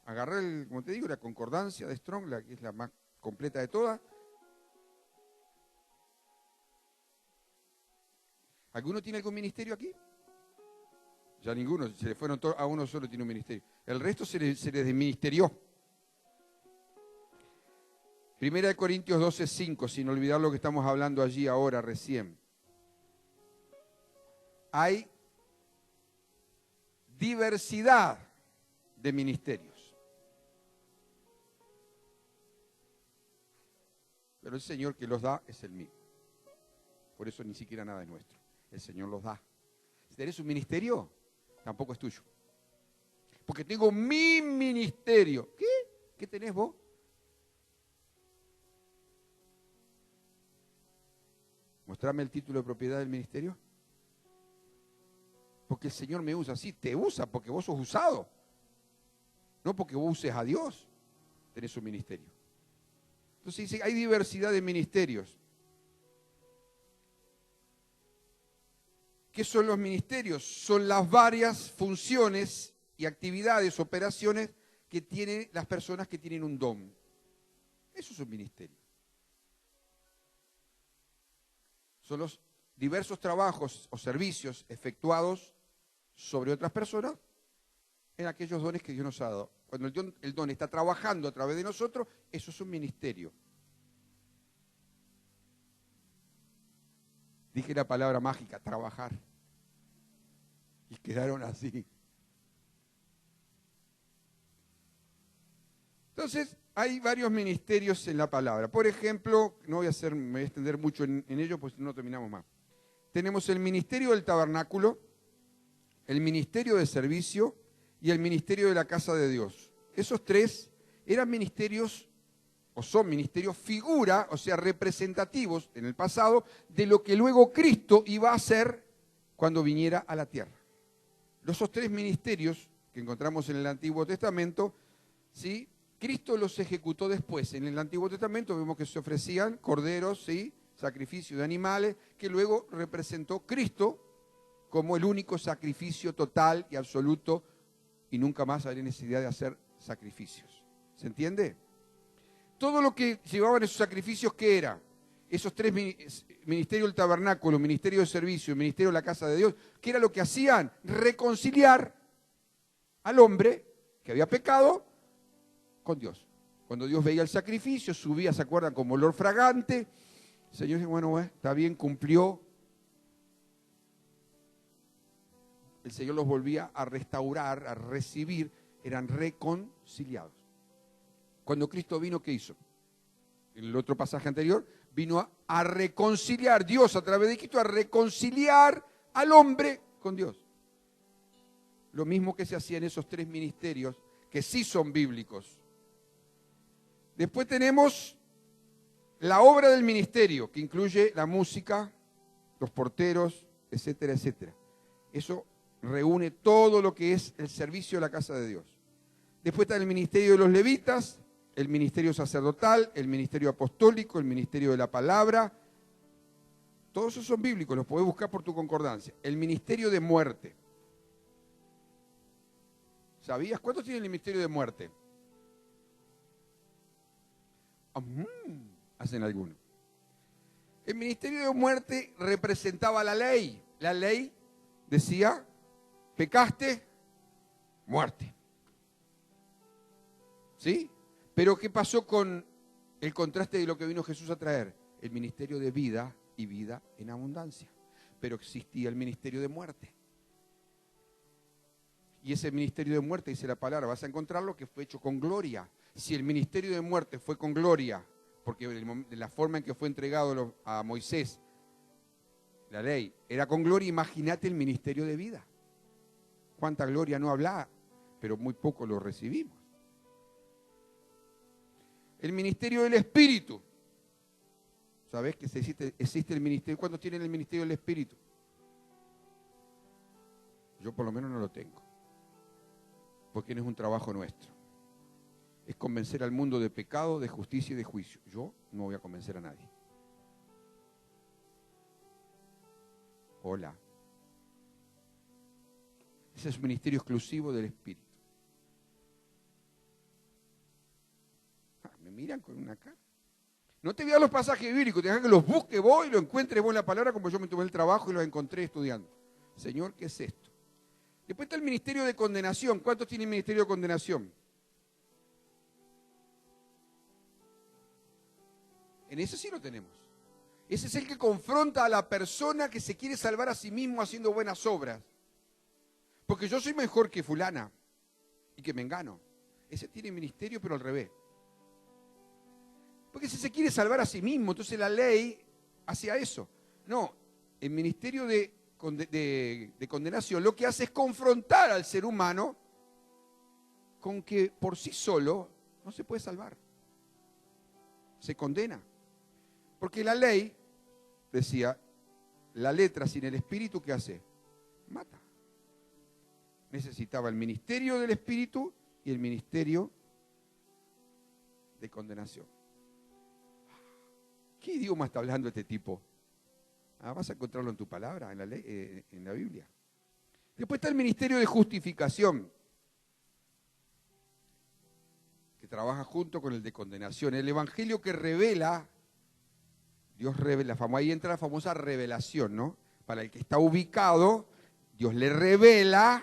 Agarré, como te digo, la concordancia de Strong, la que es la más completa de todas. ¿Alguno tiene algún ministerio aquí? Ya ninguno, se le fueron todos, a uno solo tiene un ministerio. El resto se les desministerió. 1 Corintios 12:5, sin olvidar lo que estamos hablando allí ahora recién. Hay diversidad de ministerios. Pero el Señor que los da es el mismo. Por eso ni siquiera nada es nuestro. El Señor los da. Si tenés un ministerio, tampoco es tuyo. Porque tengo mi ministerio. ¿Qué? ¿Qué tenés vos? Mostrame el título de propiedad del ministerio. Porque el Señor me usa. Sí, te usa porque vos sos usado. No porque vos uses a Dios. Tenés un ministerio. Entonces dice, hay diversidad de ministerios. ¿Qué son los ministerios? Son las varias funciones y actividades, operaciones que tienen las personas que tienen un don. Eso es un ministerio. Son los diversos trabajos o servicios efectuados sobre otras personas en aquellos dones que Dios nos ha dado. Cuando el don está trabajando a través de nosotros, eso es un ministerio. Dije la palabra mágica, trabajar. Y quedaron así. Entonces, hay varios ministerios en la palabra. Por ejemplo, me voy a extender mucho en ello, pues no terminamos más. Tenemos el ministerio del tabernáculo, el ministerio de servicio y el ministerio de la casa de Dios. Esos 3 eran ministerios, o son ministerios figura, o sea, representativos en el pasado, de lo que luego Cristo iba a hacer cuando viniera a la tierra. Esos 3 ministerios que encontramos en el Antiguo Testamento, ¿sí? Cristo los ejecutó después. En el Antiguo Testamento vemos que se ofrecían corderos, ¿sí? Sacrificio de animales, que luego representó Cristo como el único sacrificio total y absoluto, y nunca más habría necesidad de hacer sacrificios. ¿Se entiende? Todo lo que llevaban esos sacrificios, ¿qué era? Esos 3 ministerios del tabernáculo, ministerio de servicio, ministerio de la casa de Dios, ¿qué era lo que hacían? Reconciliar al hombre que había pecado con Dios. Cuando Dios veía el sacrificio, subía, ¿se acuerdan? Como olor fragante, El Señor dice, bueno, está bien, cumplió. El Señor los volvía a restaurar, a recibir, eran reconciliados. Cuando Cristo vino, ¿qué hizo? En el otro pasaje anterior, vino a reconciliar, Dios a través de Cristo, a reconciliar al hombre con Dios. Lo mismo que se hacía en esos 3 ministerios, que sí son bíblicos. Después tenemos la obra del ministerio, que incluye la música, los porteros, etcétera, etcétera. Eso reúne todo lo que es el servicio de la casa de Dios. Después está el ministerio de los levitas, el ministerio sacerdotal, el ministerio apostólico, el ministerio de la palabra. Todos esos son bíblicos, los podés buscar por tu concordancia. El ministerio de muerte. ¿Sabías cuántos tienen el ministerio de muerte? Hacen algunos. El ministerio de muerte representaba la ley. La ley decía, pecaste, muerte. ¿Sí? Pero ¿qué pasó con el contraste de lo que vino Jesús a traer? El ministerio de vida y vida en abundancia. Pero existía el ministerio de muerte. Y ese ministerio de muerte, dice la palabra, vas a encontrarlo, que fue hecho con gloria. Si el ministerio de muerte fue con gloria, porque de la forma en que fue entregado a Moisés, la ley, era con gloria, imagínate el ministerio de vida. Cuánta gloria no hablaba, pero muy poco lo recibimos. El ministerio del Espíritu. ¿Sabés que existe el ministerio? ¿Cuántos tienen el ministerio del Espíritu? Yo por lo menos no lo tengo. Porque no es un trabajo nuestro. Es convencer al mundo de pecado, de justicia y de juicio. Yo no voy a convencer a nadie. Hola. Ese es un ministerio exclusivo del Espíritu. Me miran con una cara. No te voy a dar los pasajes bíblicos, te dejan que los busque vos y lo encuentres vos en la palabra, como yo me tomé el trabajo y los encontré estudiando. Señor, ¿qué es esto? Después está el ministerio de condenación. ¿Cuántos tienen ministerio de condenación? En ese sí lo tenemos. Ese es el que confronta a la persona que se quiere salvar a sí mismo haciendo buenas obras. Porque yo soy mejor que fulana y que mengano. Ese tiene ministerio, pero al revés. Porque si se quiere salvar a sí mismo, entonces la ley hacía eso. No, el ministerio de condenación lo que hace es confrontar al ser humano con que por sí solo no se puede salvar. Se condena. Porque la ley, decía, la letra sin el espíritu, ¿qué hace? Mata. Necesitaba el ministerio del espíritu y el ministerio de condenación. ¿Qué idioma está hablando este tipo? Vas a encontrarlo en tu palabra, en la ley, en la Biblia. Después está el ministerio de justificación, que trabaja junto con el de condenación. El evangelio que revela, Dios revela, ahí entra la famosa revelación, ¿no? Para el que está ubicado, Dios le revela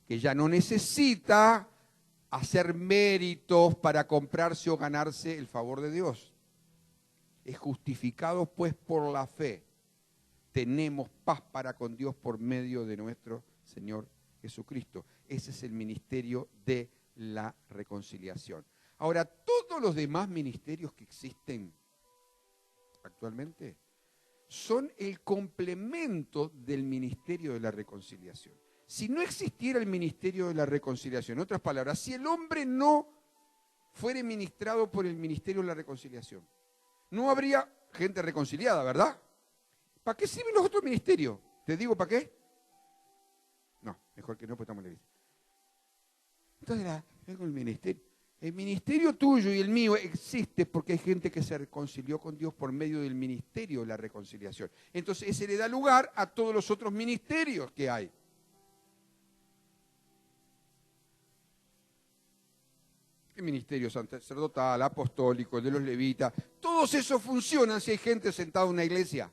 que ya no necesita hacer méritos para comprarse o ganarse el favor de Dios. Es justificado pues por la fe. Tenemos paz para con Dios por medio de nuestro Señor Jesucristo. Ese es el ministerio de la reconciliación. Ahora, todos los demás ministerios que existen actualmente son el complemento del ministerio de la reconciliación. Si no existiera el ministerio de la reconciliación, en otras palabras, si el hombre no fuere ministrado por el ministerio de la reconciliación, no habría gente reconciliada, ¿verdad? ¿Para qué sirven los otros ministerios? ¿Te digo para qué? No, mejor que no, porque estamos en la iglesia. Entonces, el ministerio tuyo y el mío existe porque hay gente que se reconcilió con Dios por medio del ministerio de la reconciliación. Entonces, ese le da lugar a todos los otros ministerios que hay. El ministerio sacerdotal, apostólico, el de los levitas, todos esos funcionan si hay gente sentada en una iglesia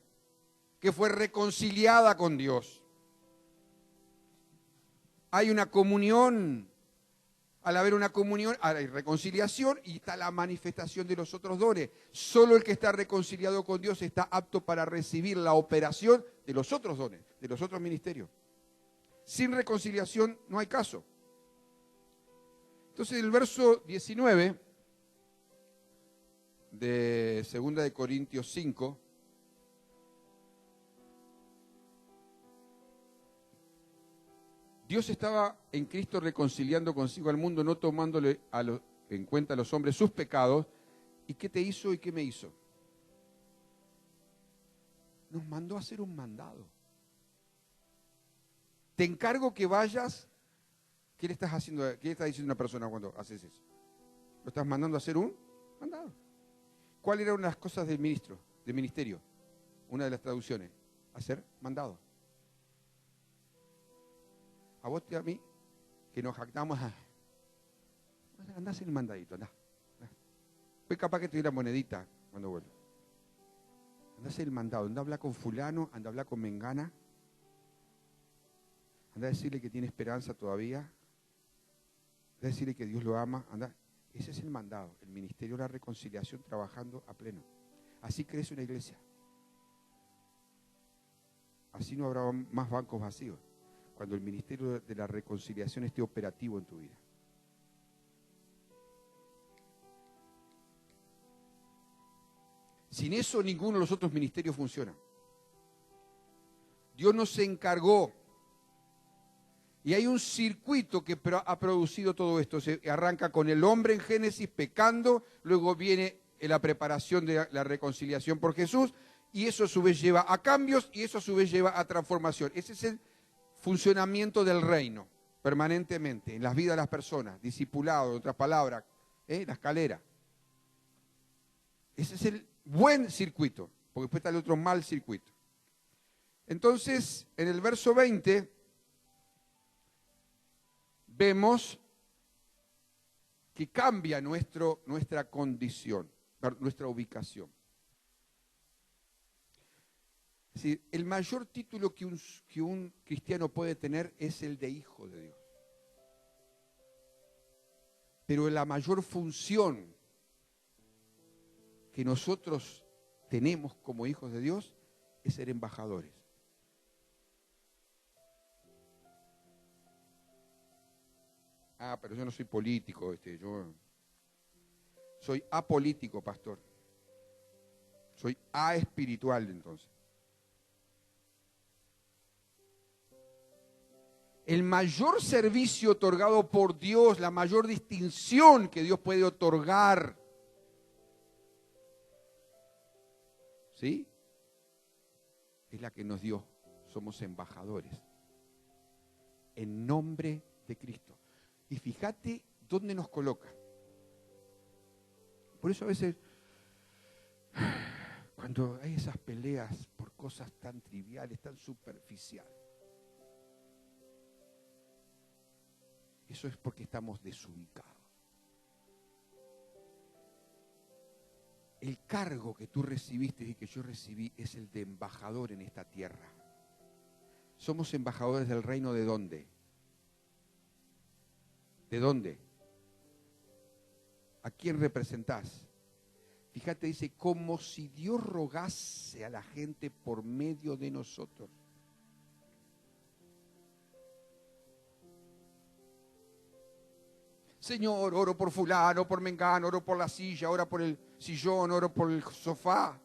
que fue reconciliada con Dios. Hay una comunión, Al haber una comunión, hay reconciliación y está la manifestación de los otros dones. Solo el que está reconciliado con Dios está apto para recibir la operación de los otros dones, de los otros ministerios. Sin reconciliación no hay caso. Entonces el verso 19 de 2 de Corintios 5, Dios estaba en Cristo reconciliando consigo al mundo, no tomándole en cuenta a los hombres sus pecados. ¿Y qué te hizo y qué me hizo? Nos mandó a hacer un mandado. Te encargo que vayas. ¿Qué le estás haciendo? ¿Qué le está diciendo una persona cuando haces eso? Lo estás mandando a hacer un mandado. ¿Cuál era una de las cosas del ministerio? Una de las traducciones. Hacer mandado. A vos y a mí, que nos jactamos, andá a hacer el mandadito, andá. Fue capaz que tuviera monedita cuando vuelva. Andá a hacer el mandado, andá a hablar con fulano, andá a hablar con mengana. Andá a decirle que tiene esperanza todavía. Andá a decirle que Dios lo ama. Andá. Ese es el mandado, el ministerio de la reconciliación trabajando a pleno. Así crece una iglesia. Así no habrá más bancos vacíos. Cuando el ministerio de la reconciliación esté operativo en tu vida. Sin eso ninguno de los otros ministerios funciona. Dios nos encargó. Y hay un circuito que ha producido todo esto. Se arranca con el hombre en Génesis pecando, luego viene la preparación de la reconciliación por Jesús, y eso a su vez lleva a cambios, y eso a su vez lleva a transformación. Ese es el funcionamiento del reino, permanentemente, en las vidas de las personas, discipulado, en otras palabras, la escalera. Ese es el buen circuito, porque después está el otro mal circuito. Entonces, en el verso 20, vemos que cambia nuestra condición, nuestra ubicación. Es decir, el mayor título que un cristiano puede tener es el de hijo de Dios. Pero la mayor función que nosotros tenemos como hijos de Dios es ser embajadores. Pero yo no soy político, yo soy apolítico, pastor. Soy aespiritual entonces. El mayor servicio otorgado por Dios, la mayor distinción que Dios puede otorgar, ¿sí? Es la que nos dio. Somos embajadores. En nombre de Cristo. Y fíjate dónde nos coloca. Por eso a veces, cuando hay esas peleas por cosas tan triviales, tan superficiales, eso es porque estamos desubicados. El cargo que tú recibiste y que yo recibí es el de embajador en esta tierra. Somos embajadores del reino ¿de dónde? ¿De dónde? ¿A quién representás? Fíjate, dice, como si Dios rogase a la gente por medio de nosotros. Señor, oro por fulano, por mengano, oro por la silla, oro por el sillón, oro por el sofá.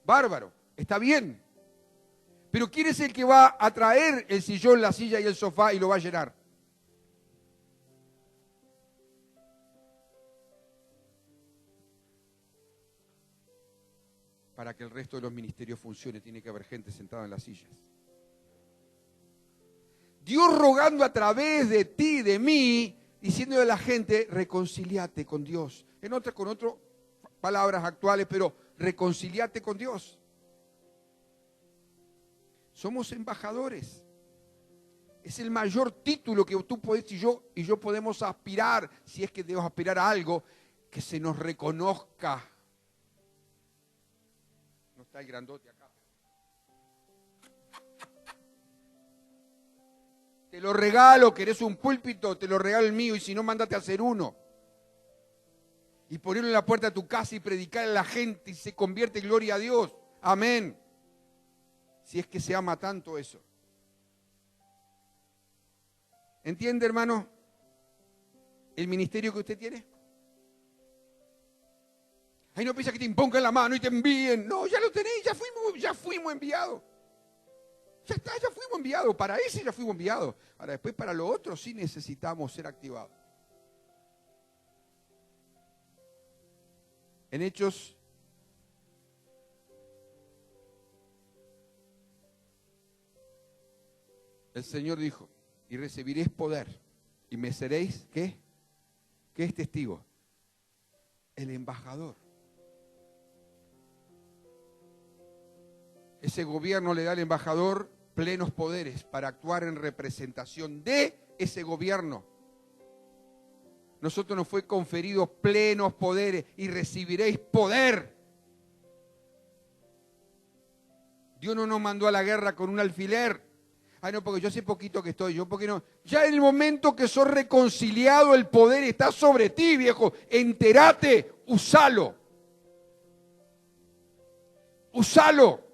Bárbaro, está bien. Pero ¿quién es el que va a traer el sillón, la silla y el sofá y lo va a llenar? Para que el resto de los ministerios funcione, tiene que haber gente sentada en las sillas. Dios rogando a través de ti, de mí, diciéndole a la gente, reconciliate con Dios. Con otras palabras actuales, pero reconciliate con Dios. Somos embajadores. Es el mayor título que tú puedes y yo podemos aspirar, si es que debemos aspirar a algo, que se nos reconozca. No está el grandote acá. Te lo regalo, querés un púlpito, te lo regalo el mío, y si no, mándate a hacer uno. Y ponerlo en la puerta de tu casa y predicar a la gente y se convierte en gloria a Dios. Amén. Si es que se ama tanto eso. ¿Entiende, hermano? El ministerio que usted tiene. Ahí no piensa que te impongan la mano y te envíen. No, ya lo tenéis, ya fuimos enviados. Ya está, ya fuimos enviados. Para ese ya fuimos enviados. Ahora después para lo otro sí necesitamos ser activados. En Hechos, el Señor dijo, y recibiréis poder, y me seréis, ¿qué? ¿Qué es testigo? El embajador. Ese gobierno le da al embajador plenos poderes para actuar en representación de ese gobierno. Nosotros nos fue conferido plenos poderes y recibiréis poder. Dios no nos mandó a la guerra con un alfiler. Ay, no, porque yo hace poquito que estoy, yo porque no. Ya en el momento que sos reconciliado, el poder está sobre ti, viejo. Entérate, usalo. Usalo.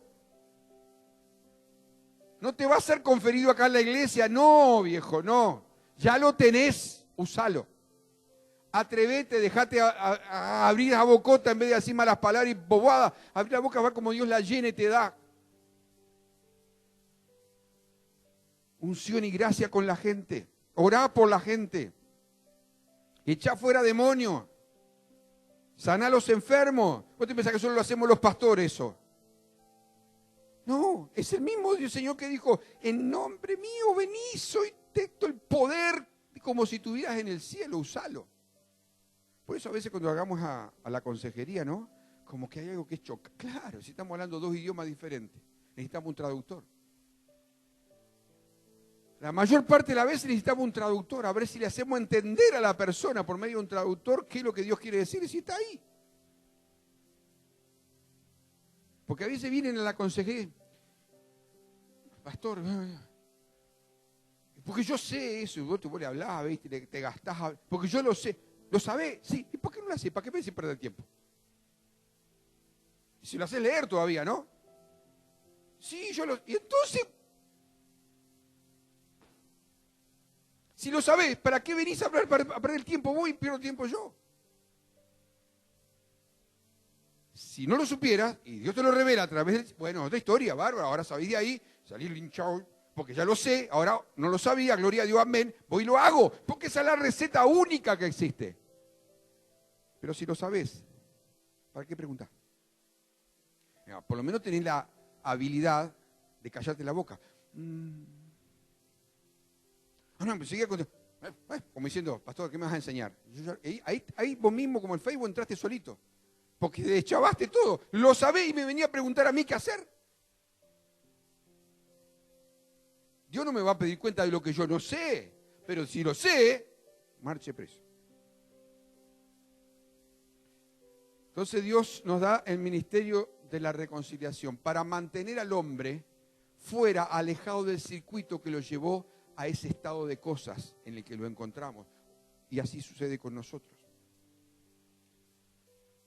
No te va a ser conferido acá en la iglesia, no, viejo, no. Ya lo tenés, usalo. Atrevete, dejate a abrir la bocota en vez de decir malas palabras y bobadas. Abrir la boca, va como Dios la llena y te da. Unción y gracia con la gente. Orá por la gente. Echá fuera demonios. Saná a los enfermos. ¿Vos te pensás que solo lo hacemos los pastores eso? No, es el mismo Dios Señor que dijo, en nombre mío vení, soy texto el poder, como si estuvieras en el cielo, usalo. Por eso a veces cuando hagamos a la consejería, ¿no? Como que hay algo que es chocante. Claro, si estamos hablando dos idiomas diferentes, necesitamos un traductor. La mayor parte de la vez necesitamos un traductor, a ver si le hacemos entender a la persona por medio de un traductor qué es lo que Dios quiere decir y si está ahí. Porque a veces vienen a la consejería, pastor, porque yo sé eso, y vos le hablás, ¿viste? Te gastás, porque yo lo sé. ¿Lo sabés? Sí. ¿Y por qué no lo haces? ¿Para qué me decís perder tiempo? Y si lo haces leer todavía, ¿no? Sí, y entonces, si lo sabés, ¿para qué venís a hablar para perder el tiempo vos y pierdo tiempo yo? Si no lo supieras, y Dios te lo revela a través de, bueno, otra historia, bárbara, ahora sabéis de ahí, salir linchado, porque ya lo sé, ahora no lo sabía, gloria a Dios, amén, voy y lo hago, porque esa es la receta única que existe. Pero si lo sabés, ¿para qué preguntar? Mira, por lo menos tenés la habilidad de callarte la boca. No, me seguía como diciendo, pastor, ¿qué me vas a enseñar? Ahí vos mismo, como el Facebook, entraste solito. Porque deschavaste todo. Lo sabés y me venía a preguntar a mí qué hacer. Dios no me va a pedir cuenta de lo que yo no sé. Pero si lo sé, marche preso. Entonces Dios nos da el ministerio de la reconciliación para mantener al hombre fuera, alejado del circuito que lo llevó a ese estado de cosas en el que lo encontramos. Y así sucede con nosotros.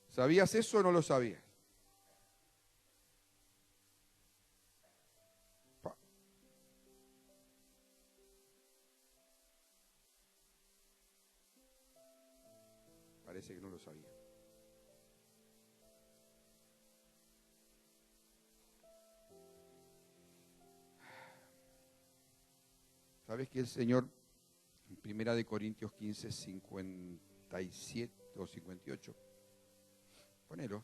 ¿Sabías eso o no lo sabías? Parece que no lo sabía. ¿Sabes que el Señor, en 1 Corintios 15, 57 o 58, ponelo,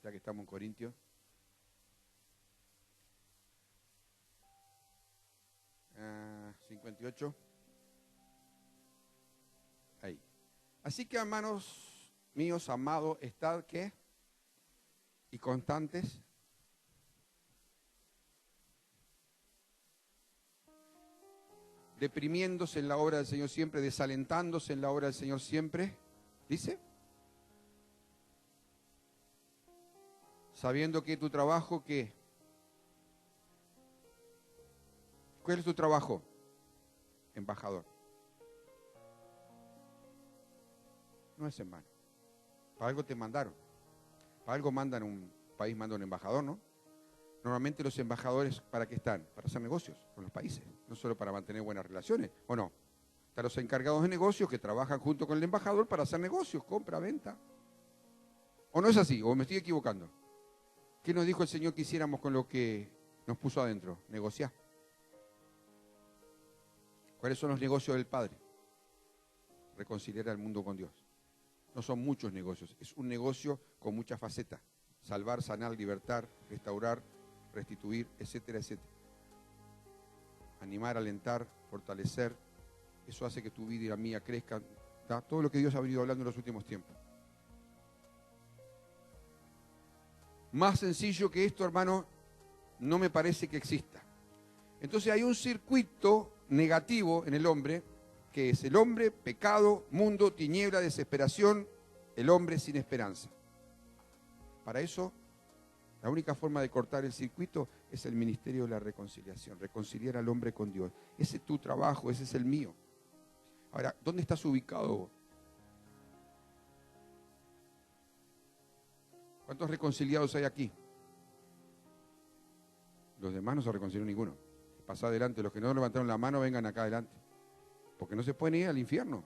ya que estamos en Corintios. 58. Ahí. Así que, hermanos míos, amados, estad, ¿qué? Y constantes. Deprimiéndose en la obra del Señor siempre, desalentándose en la obra del Señor siempre. ¿Dice? Sabiendo que tu trabajo, ¿qué? ¿Cuál es tu trabajo? embajador. No es en vano. Para algo te mandaron. Para algo mandan un país, manda un embajador, ¿no? Normalmente los embajadores, ¿para qué están? Para hacer negocios con los países, no solo para mantener buenas relaciones, ¿o no? Están los encargados de negocios que trabajan junto con el embajador para hacer negocios, compra, venta. ¿O no es así? ¿O me estoy equivocando? ¿Qué nos dijo el Señor que hiciéramos con lo que nos puso adentro? Negociar. ¿Cuáles son los negocios del Padre? Reconciliar al mundo con Dios. No son muchos negocios, es un negocio con muchas facetas. Salvar, sanar, libertar, restaurar, restituir, etcétera, etcétera. Animar, alentar, fortalecer. Eso hace que tu vida y la mía crezcan. ¿Tá? Todo lo que Dios ha venido hablando en los últimos tiempos. Más sencillo que esto, hermano, no me parece que exista. Entonces hay un circuito negativo en el hombre, que es el hombre, pecado, mundo, tiniebla, desesperación, el hombre sin esperanza. Para eso, la única forma de cortar el circuito es el ministerio de la reconciliación, reconciliar al hombre con Dios. Ese es tu trabajo, ese es el mío. Ahora, ¿dónde estás ubicado vos? ¿Cuántos reconciliados hay aquí? Los demás no se reconcilió ninguno. Pasá adelante, los que no levantaron la mano vengan acá adelante. Porque no se pueden ir al infierno.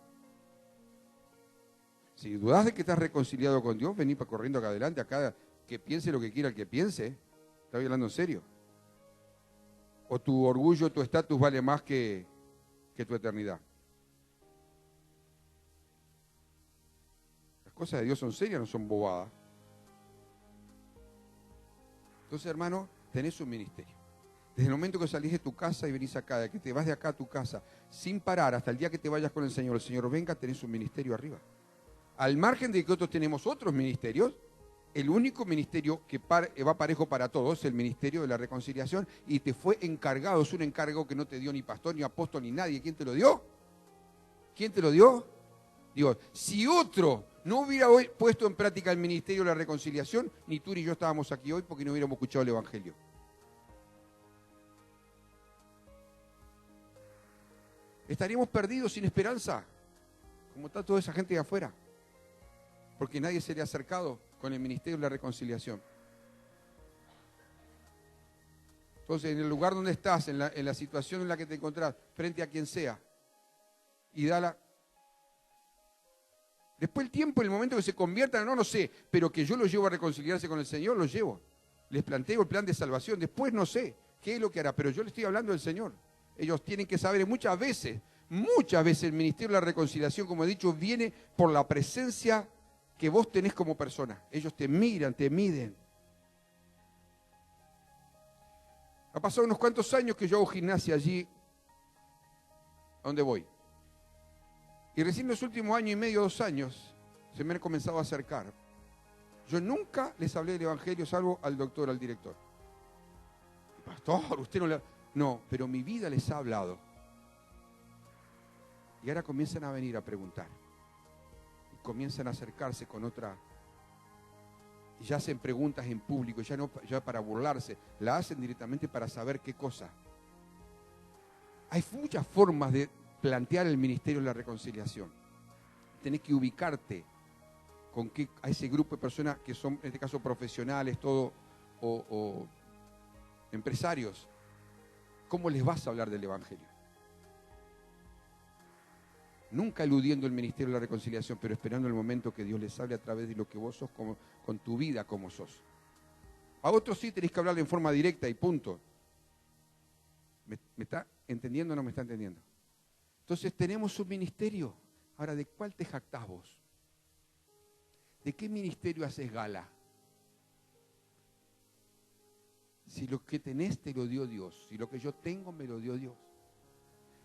Si dudas de que estás reconciliado con Dios, vení corriendo acá adelante, acá que piense lo que quiera el que piense. Estoy hablando en serio. O tu orgullo, tu estatus vale más que tu eternidad. Las cosas de Dios son serias, no son bobadas. Entonces, hermano, tenés un ministerio. Desde el momento que salís de tu casa y venís acá, de que te vas de acá a tu casa, sin parar hasta el día que te vayas con el Señor venga, tenés un ministerio arriba. Al margen de que otros tenemos otros ministerios, el único ministerio que va parejo para todos es el ministerio de la reconciliación y te fue encargado, es un encargo que no te dio ni pastor, ni apóstol, ni nadie. ¿Quién te lo dio? ¿Quién te lo dio? Dios. Si otro no hubiera hoy puesto en práctica el ministerio de la reconciliación, ni tú ni yo estábamos aquí hoy porque no hubiéramos escuchado el Evangelio. Estaríamos perdidos sin esperanza, como está toda esa gente de afuera, porque nadie se le ha acercado con el ministerio de la reconciliación. Entonces, en el lugar donde estás, en la situación en la que te encontrás, frente a quien sea, y dala. Después el tiempo, el momento que se conviertan, no sé, pero que yo los llevo a reconciliarse con el Señor, los llevo. Les planteo el plan de salvación, después no sé qué es lo que hará, pero yo le estoy hablando del Señor. Ellos tienen que saber, muchas veces el ministerio de la reconciliación, como he dicho, viene por la presencia que vos tenés como persona. Ellos te miran, te miden. Ha pasado unos cuantos años que yo hago gimnasia allí donde voy. Y recién los últimos año y medio, 2 años, se me han comenzado a acercar. Yo nunca les hablé del Evangelio, salvo al doctor, al director. Pastor, usted no le... No, pero mi vida les ha hablado. Y ahora comienzan a venir a preguntar. Y comienzan a acercarse con otra... Y ya hacen preguntas en público, ya para burlarse. La hacen directamente para saber qué cosa. Hay muchas formas de plantear el ministerio de la reconciliación. Tenés que ubicarte a ese grupo de personas que son, en este caso, profesionales, todo, o empresarios. ¿Cómo les vas a hablar del Evangelio? Nunca eludiendo el ministerio de la reconciliación, pero esperando el momento que Dios les hable a través de lo que vos sos, con tu vida como sos. A otros sí tenés que hablarle en forma directa y punto. ¿Me está entendiendo o no me está entendiendo? Entonces tenemos un ministerio. Ahora, ¿de cuál te jactás vos? ¿De qué ministerio haces gala? Si lo que tenés te lo dio Dios, si lo que yo tengo me lo dio Dios.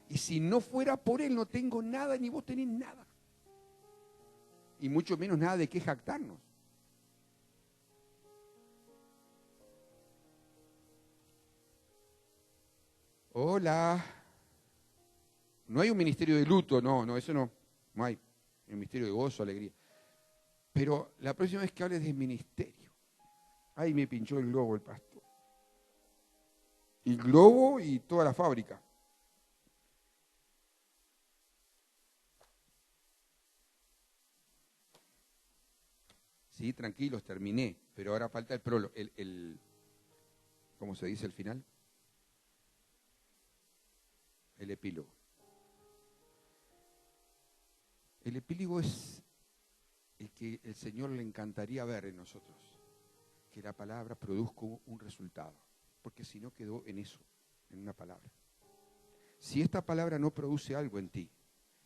Y si no fuera por Él no tengo nada, ni vos tenés nada. Y mucho menos nada de qué jactarnos. Hola. No hay un ministerio de luto, no, eso no hay. Hay un ministerio de gozo, alegría. Pero la próxima vez que hables de ministerio, ahí me pinchó el globo el pastor. El globo y toda la fábrica. Sí, tranquilos, terminé, pero ahora falta el prólogo, ¿cómo se dice el final? El epílogo. El epílogo es el que el Señor le encantaría ver en nosotros, que la palabra produzca un resultado, porque si no quedó en eso, en una palabra. Si esta palabra no produce algo en ti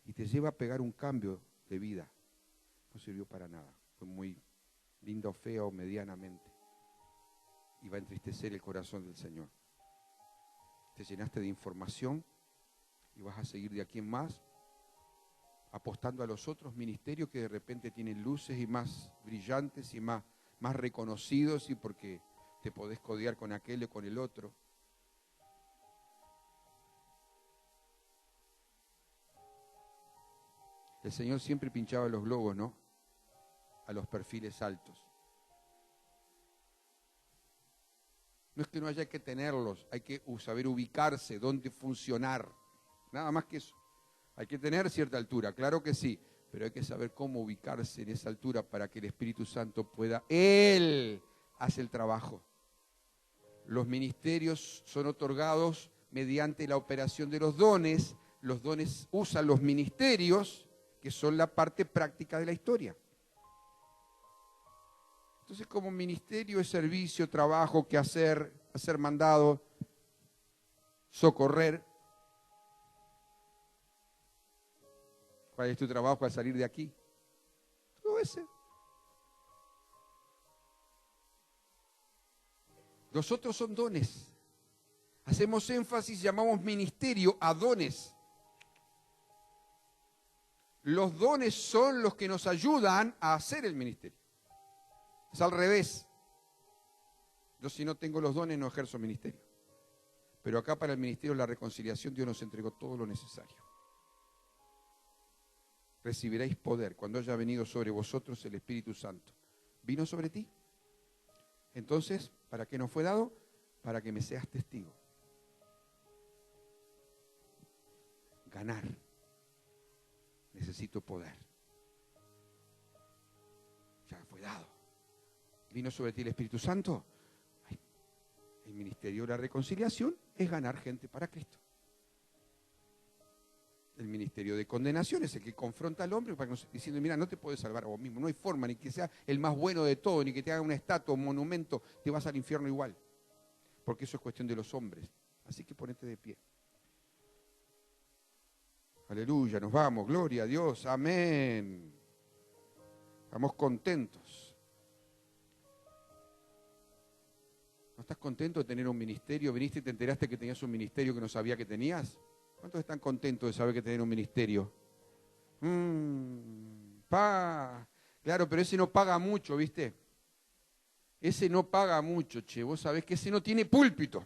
y te lleva a pegar un cambio de vida, no sirvió para nada, fue muy linda o fea o medianamente, y va a entristecer el corazón del Señor. Te llenaste de información y vas a seguir de aquí en más apostando a los otros ministerios que de repente tienen luces y más brillantes y más reconocidos, y porque te podés codear con aquel o con el otro. El Señor siempre pinchaba los globos, ¿no? A los perfiles altos. No es que no haya que tenerlos, hay que saber ubicarse, dónde funcionar. Nada más que eso. Hay que tener cierta altura, claro que sí, pero hay que saber cómo ubicarse en esa altura para que el Espíritu Santo pueda, Él hace el trabajo. Los ministerios son otorgados mediante la operación de los dones usan los ministerios, que son la parte práctica de la historia. Entonces, como ministerio es servicio, trabajo, quehacer, hacer mandado, socorrer. ¿Cuál es tu trabajo al salir de aquí? Todo ese. Los otros son dones. Hacemos énfasis, llamamos ministerio a dones. Los dones son los que nos ayudan a hacer el ministerio. Es al revés. Yo, si no tengo los dones, no ejerzo ministerio. Pero acá para el ministerio de la reconciliación Dios nos entregó todo lo necesario. Recibiréis poder cuando haya venido sobre vosotros el Espíritu Santo. ¿Vino sobre ti? Entonces, ¿para qué nos fue dado? Para que me seas testigo. Ganar. Necesito poder. Ya fue dado. ¿Vino sobre ti el Espíritu Santo? El ministerio de la reconciliación es ganar gente para Cristo. El ministerio de condenación es el que confronta al hombre diciendo, mira, no te puedes salvar a vos mismo, no hay forma, ni que sea el más bueno de todo, ni que te haga una estatua, un monumento, te vas al infierno igual, porque eso es cuestión de los hombres. Así que ponete de pie. Aleluya, nos vamos, gloria a Dios, amén. Estamos contentos. ¿No estás contento de tener un ministerio? ¿Viniste y te enteraste que tenías un ministerio que no sabía que tenías? ¿Cuántos están contentos de saber que tienen un ministerio? Claro, pero ese no paga mucho, ¿viste? Ese no paga mucho, che. Vos sabés que ese no tiene púlpito.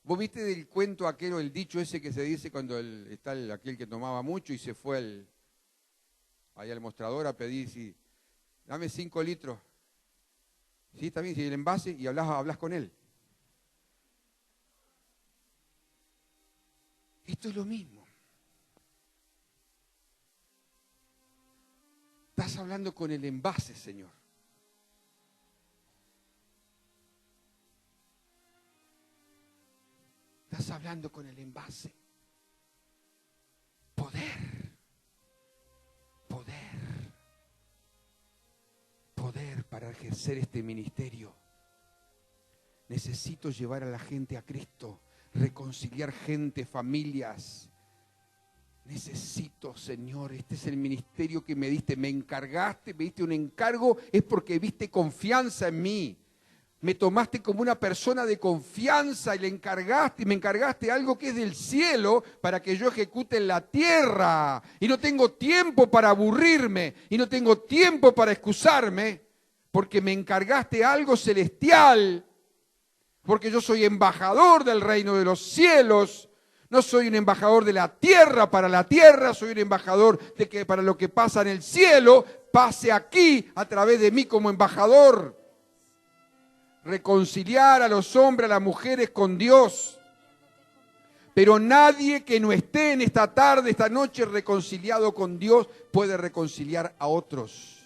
¿Vos viste del cuento aquel o el dicho ese que se dice cuando está aquel que tomaba mucho y se fue ahí al mostrador a pedir, dame 5 litros. Sí, está bien, si el envase y hablas con él. Esto es lo mismo. Estás hablando con el envase, Señor. Estás hablando con el envase. Poder. Poder. Poder para ejercer este ministerio. Necesito llevar a la gente a Cristo. Reconciliar gente, familias. Necesito, Señor, este es el ministerio que me diste, me encargaste, me diste un encargo, es porque viste confianza en mí. Me tomaste como una persona de confianza y me encargaste algo que es del cielo para que yo ejecute en la tierra. Y no tengo tiempo para aburrirme y no tengo tiempo para excusarme porque me encargaste algo celestial. Porque yo soy embajador del reino de los cielos, no soy un embajador de la tierra para la tierra, soy un embajador de que para lo que pasa en el cielo, pase aquí a través de mí como embajador. Reconciliar a los hombres, a las mujeres con Dios. Pero nadie que no esté en esta tarde, esta noche reconciliado con Dios, puede reconciliar a otros.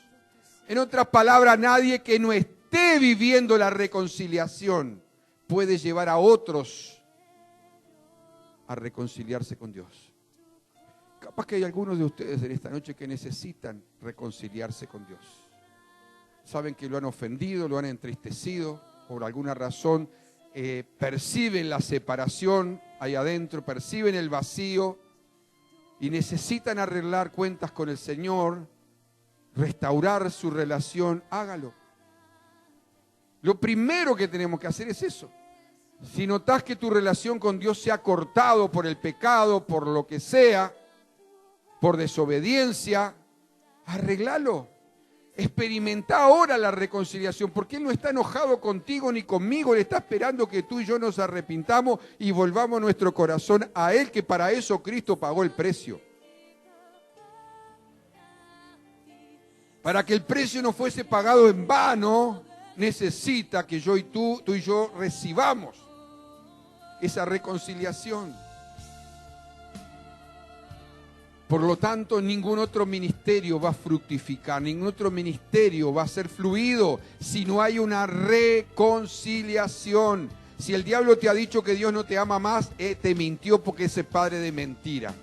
En otras palabras, nadie que no esté viviendo la reconciliación puede llevar a otros a reconciliarse con Dios. Capaz que hay algunos de ustedes en esta noche que necesitan reconciliarse con Dios. Saben que lo han ofendido, lo han entristecido, por alguna razón perciben la separación ahí adentro, perciben el vacío y necesitan arreglar cuentas con el Señor, restaurar su relación. Hágalo. Lo primero que tenemos que hacer es eso. Si notás que tu relación con Dios se ha cortado por el pecado, por lo que sea, por desobediencia, arreglalo. Experimenta ahora la reconciliación, porque Él no está enojado contigo ni conmigo. Él está esperando que tú y yo nos arrepintamos y volvamos nuestro corazón a Él, que para eso Cristo pagó el precio. Para que el precio no fuese pagado en vano, necesita que tú y yo recibamos esa reconciliación. Por lo tanto, ningún otro ministerio va a fructificar, ningún otro ministerio va a ser fluido si no hay una reconciliación. Si el diablo te ha dicho que Dios no te ama más, te mintió, porque ese padre de mentira.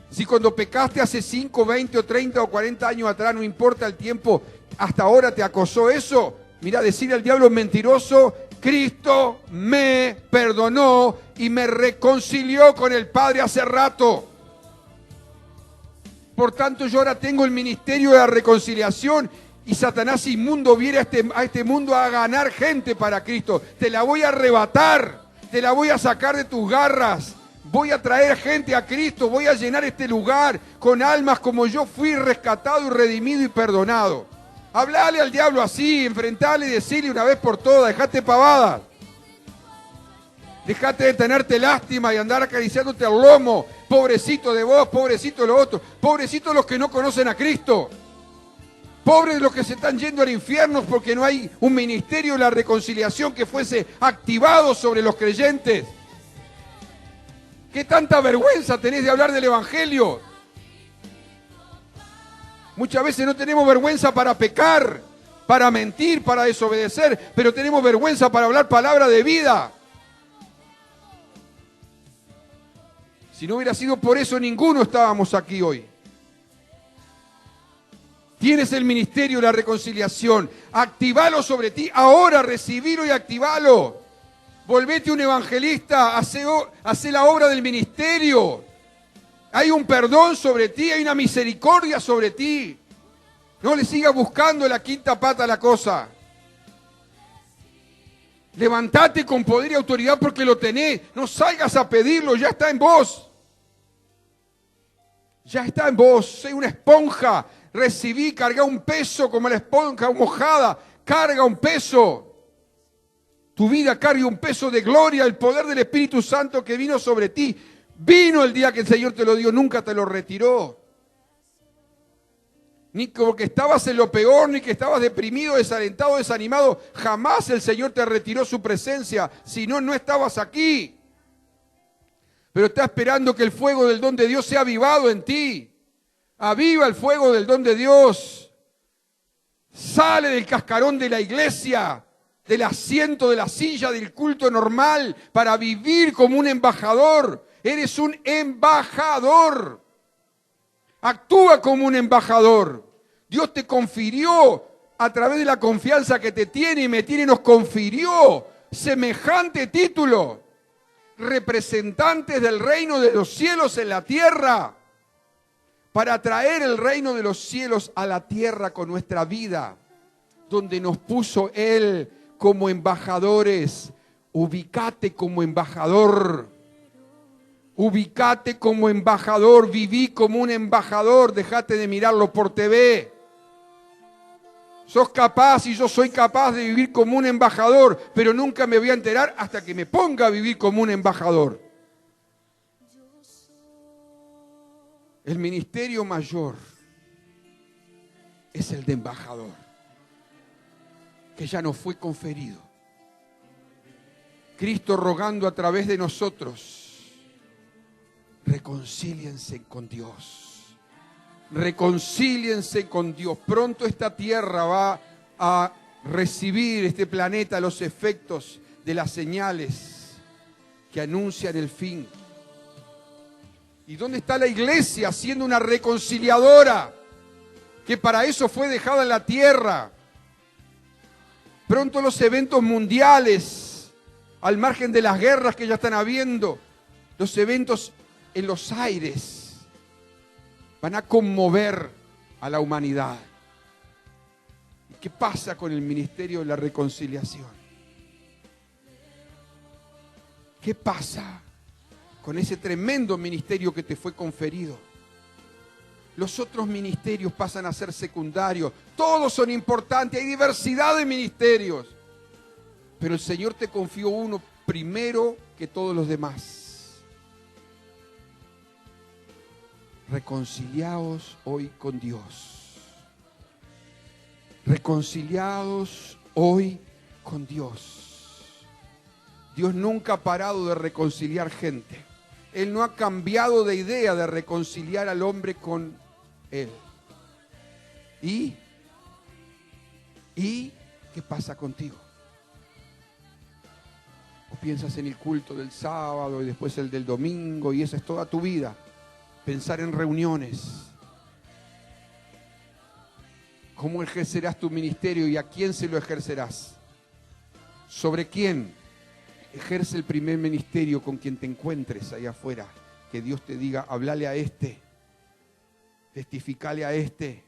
Si cuando pecaste hace 5, 20 o 30 o 40 años atrás, no importa el tiempo, hasta ahora te acosó eso, mira, decirle al diablo mentiroso: Cristo me perdonó y me reconcilió con el Padre hace rato. Por tanto, yo ahora tengo el ministerio de la reconciliación, y Satanás inmundo viene a este mundo a ganar gente para Cristo. Te la voy a arrebatar, te la voy a sacar de tus garras. Voy a traer gente a Cristo, voy a llenar este lugar con almas como yo fui rescatado y redimido y perdonado. Hablale al diablo así, enfrentale y decirle una vez por todas: dejate pavadas. Dejate de tenerte lástima y andar acariciándote el lomo. Pobrecito de vos, pobrecito de los otros. Pobrecito de los que no conocen a Cristo. Pobres de los que se están yendo al infierno porque no hay un ministerio de la reconciliación que fuese activado sobre los creyentes. ¿Qué tanta vergüenza tenés de hablar del Evangelio? Muchas veces no tenemos vergüenza para pecar, para mentir, para desobedecer, pero tenemos vergüenza para hablar palabra de vida. Si no hubiera sido por eso, ninguno estábamos aquí hoy. Tienes el ministerio de la reconciliación. Activalo sobre ti. Ahora recibilo y activalo. Volvete un evangelista. Hacé la obra del ministerio. Hay un perdón sobre ti. Hay una misericordia sobre ti. No le sigas buscando la quinta pata a la cosa. Levantate con poder y autoridad porque lo tenés. No salgas a pedirlo. Ya está en vos. Ya está en vos. Sé una esponja. Recibí, carga un peso como la esponja mojada. Carga un peso. Tu vida carga un peso de gloria, el poder del Espíritu Santo que vino sobre ti. Vino el día que el Señor te lo dio, nunca te lo retiró. Ni porque estabas en lo peor, ni que estabas deprimido, desalentado, desanimado. Jamás el Señor te retiró su presencia. Si no, no estabas aquí. Pero está esperando que el fuego del don de Dios sea avivado en ti. Aviva el fuego del don de Dios. Sale del cascarón de la iglesia, del asiento de la silla del culto normal, para vivir como un embajador. Eres un embajador. Actúa como un embajador. Dios te confirió a través de la confianza que te tiene y me tiene, nos confirió semejante título. Representantes del reino de los cielos en la tierra, para traer el reino de los cielos a la tierra con nuestra vida, donde nos puso Él como embajadores. Ubícate como embajador. Ubícate como embajador, viví como un embajador, dejate de mirarlo por TV. Sos capaz y yo soy capaz de vivir como un embajador, pero nunca me voy a enterar hasta que me ponga a vivir como un embajador. El ministerio mayor es el de embajador, que ya nos fue conferido. Cristo rogando a través de nosotros reconcíliense con Dios. Reconcíliense con Dios. Pronto esta tierra va a recibir, este planeta, los efectos de las señales que anuncian el fin. ¿Y dónde está la iglesia siendo una reconciliadora? Que para eso fue dejada en la tierra. Pronto los eventos mundiales, al margen de las guerras que ya están habiendo, los eventos en los aires van a conmover a la humanidad. ¿Y qué pasa con el ministerio de la reconciliación? ¿Qué pasa con ese tremendo ministerio que te fue conferido? Los otros ministerios pasan a ser secundarios. Todos son importantes, hay diversidad de ministerios. Pero el Señor te confió uno primero que todos los demás. Reconciliaos hoy con Dios. Reconciliados hoy con Dios. Dios nunca ha parado de reconciliar gente. Él no ha cambiado de idea de reconciliar al hombre con Él. ¿Y qué pasa contigo? ¿O piensas en el culto del sábado y después el del domingo y esa es toda tu vida? Pensar en reuniones. ¿Cómo ejercerás tu ministerio y a quién se lo ejercerás? ¿Sobre quién? Ejerce el primer ministerio con quien te encuentres allá afuera. Que Dios te diga, hablale a este, testificale a este,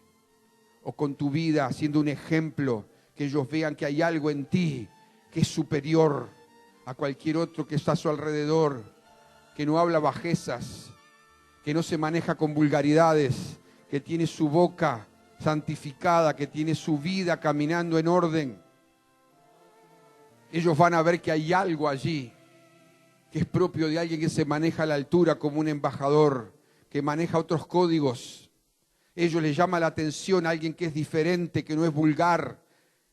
o con tu vida siendo un ejemplo, que ellos vean que hay algo en ti que es superior a cualquier otro que está a su alrededor, que no habla bajezas, que no se maneja con vulgaridades, que tiene su boca santificada, que tiene su vida caminando en orden. Ellos van a ver que hay algo allí que es propio de alguien que se maneja a la altura como un embajador, que maneja otros códigos. Ellos les llama la atención a alguien que es diferente, que no es vulgar,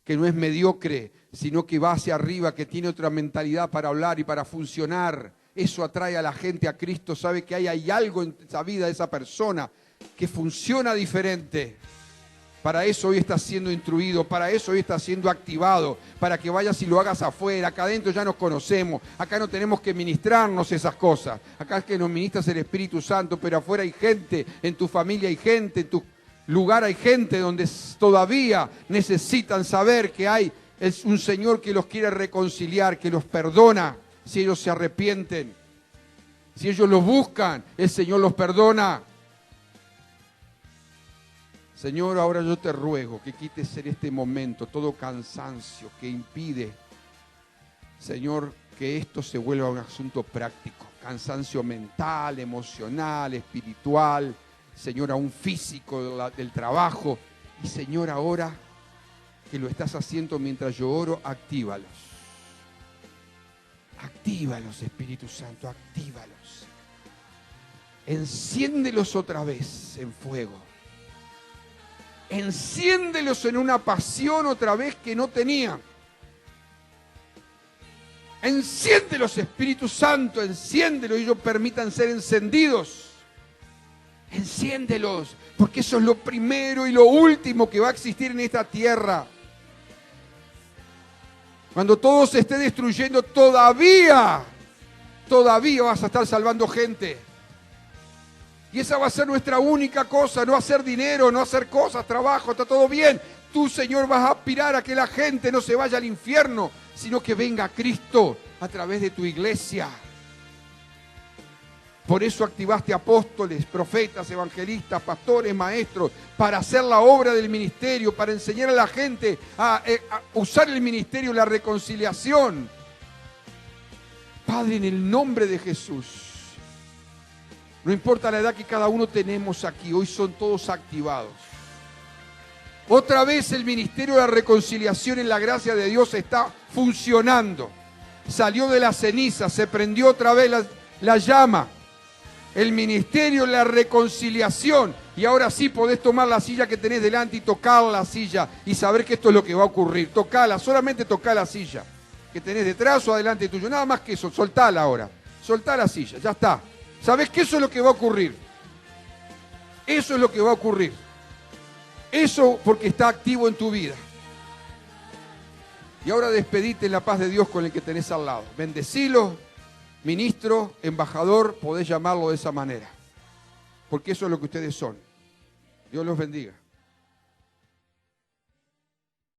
que no es mediocre, sino que va hacia arriba, que tiene otra mentalidad para hablar y para funcionar. Eso atrae a la gente a Cristo, sabe que hay algo en esa vida de esa persona que funciona diferente. Para eso hoy estás siendo instruido, para eso hoy estás siendo activado, para que vayas y lo hagas afuera. Acá adentro ya nos conocemos, acá no tenemos que ministrarnos esas cosas. Acá es que nos ministras el Espíritu Santo, pero afuera hay gente, en tu familia hay gente, en tu lugar hay gente donde todavía necesitan saber que hay un Señor que los quiere reconciliar, que los perdona si ellos se arrepienten. Si ellos los buscan, el Señor los perdona. Señor, ahora yo te ruego que quites en este momento todo cansancio que impide, Señor, que esto se vuelva un asunto práctico. Cansancio mental, emocional, espiritual, Señor, aún físico del trabajo. Y Señor, ahora que lo estás haciendo mientras yo oro, actívalos. Actívalos, Espíritu Santo, actívalos. Enciéndelos otra vez en fuego. Enciéndelos en una pasión otra vez que no tenían. Enciéndelos, Espíritu Santo, enciéndelos y ellos permitan ser encendidos. Enciéndelos, porque eso es lo primero y lo último que va a existir en esta tierra. Cuando todo se esté destruyendo, todavía vas a estar salvando gente. Y esa va a ser nuestra única cosa, no hacer dinero, no hacer cosas, trabajo, está todo bien. Tú, Señor, vas a aspirar a que la gente no se vaya al infierno, sino que venga a Cristo a través de tu iglesia. Por eso activaste apóstoles, profetas, evangelistas, pastores, maestros, para hacer la obra del ministerio, para enseñar a la gente a usar el ministerio, la reconciliación. Padre, en el nombre de Jesús, no importa la edad que cada uno tenemos aquí, hoy son todos activados. Otra vez el ministerio de la reconciliación en la gracia de Dios está funcionando. Salió de la ceniza, se prendió otra vez la llama. El ministerio de la reconciliación. Y ahora sí podés tomar la silla que tenés delante y tocar la silla y saber que esto es lo que va a ocurrir. Tocala, solamente tocá la silla que tenés detrás o adelante tuyo. Nada más que eso, soltala ahora. Soltá la silla, ya está. ¿Sabes qué? Eso es lo que va a ocurrir. Eso es lo que va a ocurrir. Eso porque está activo en tu vida. Y ahora despedite en la paz de Dios con el que tenés al lado. Bendecilo, ministro, embajador, podés llamarlo de esa manera. Porque eso es lo que ustedes son. Dios los bendiga.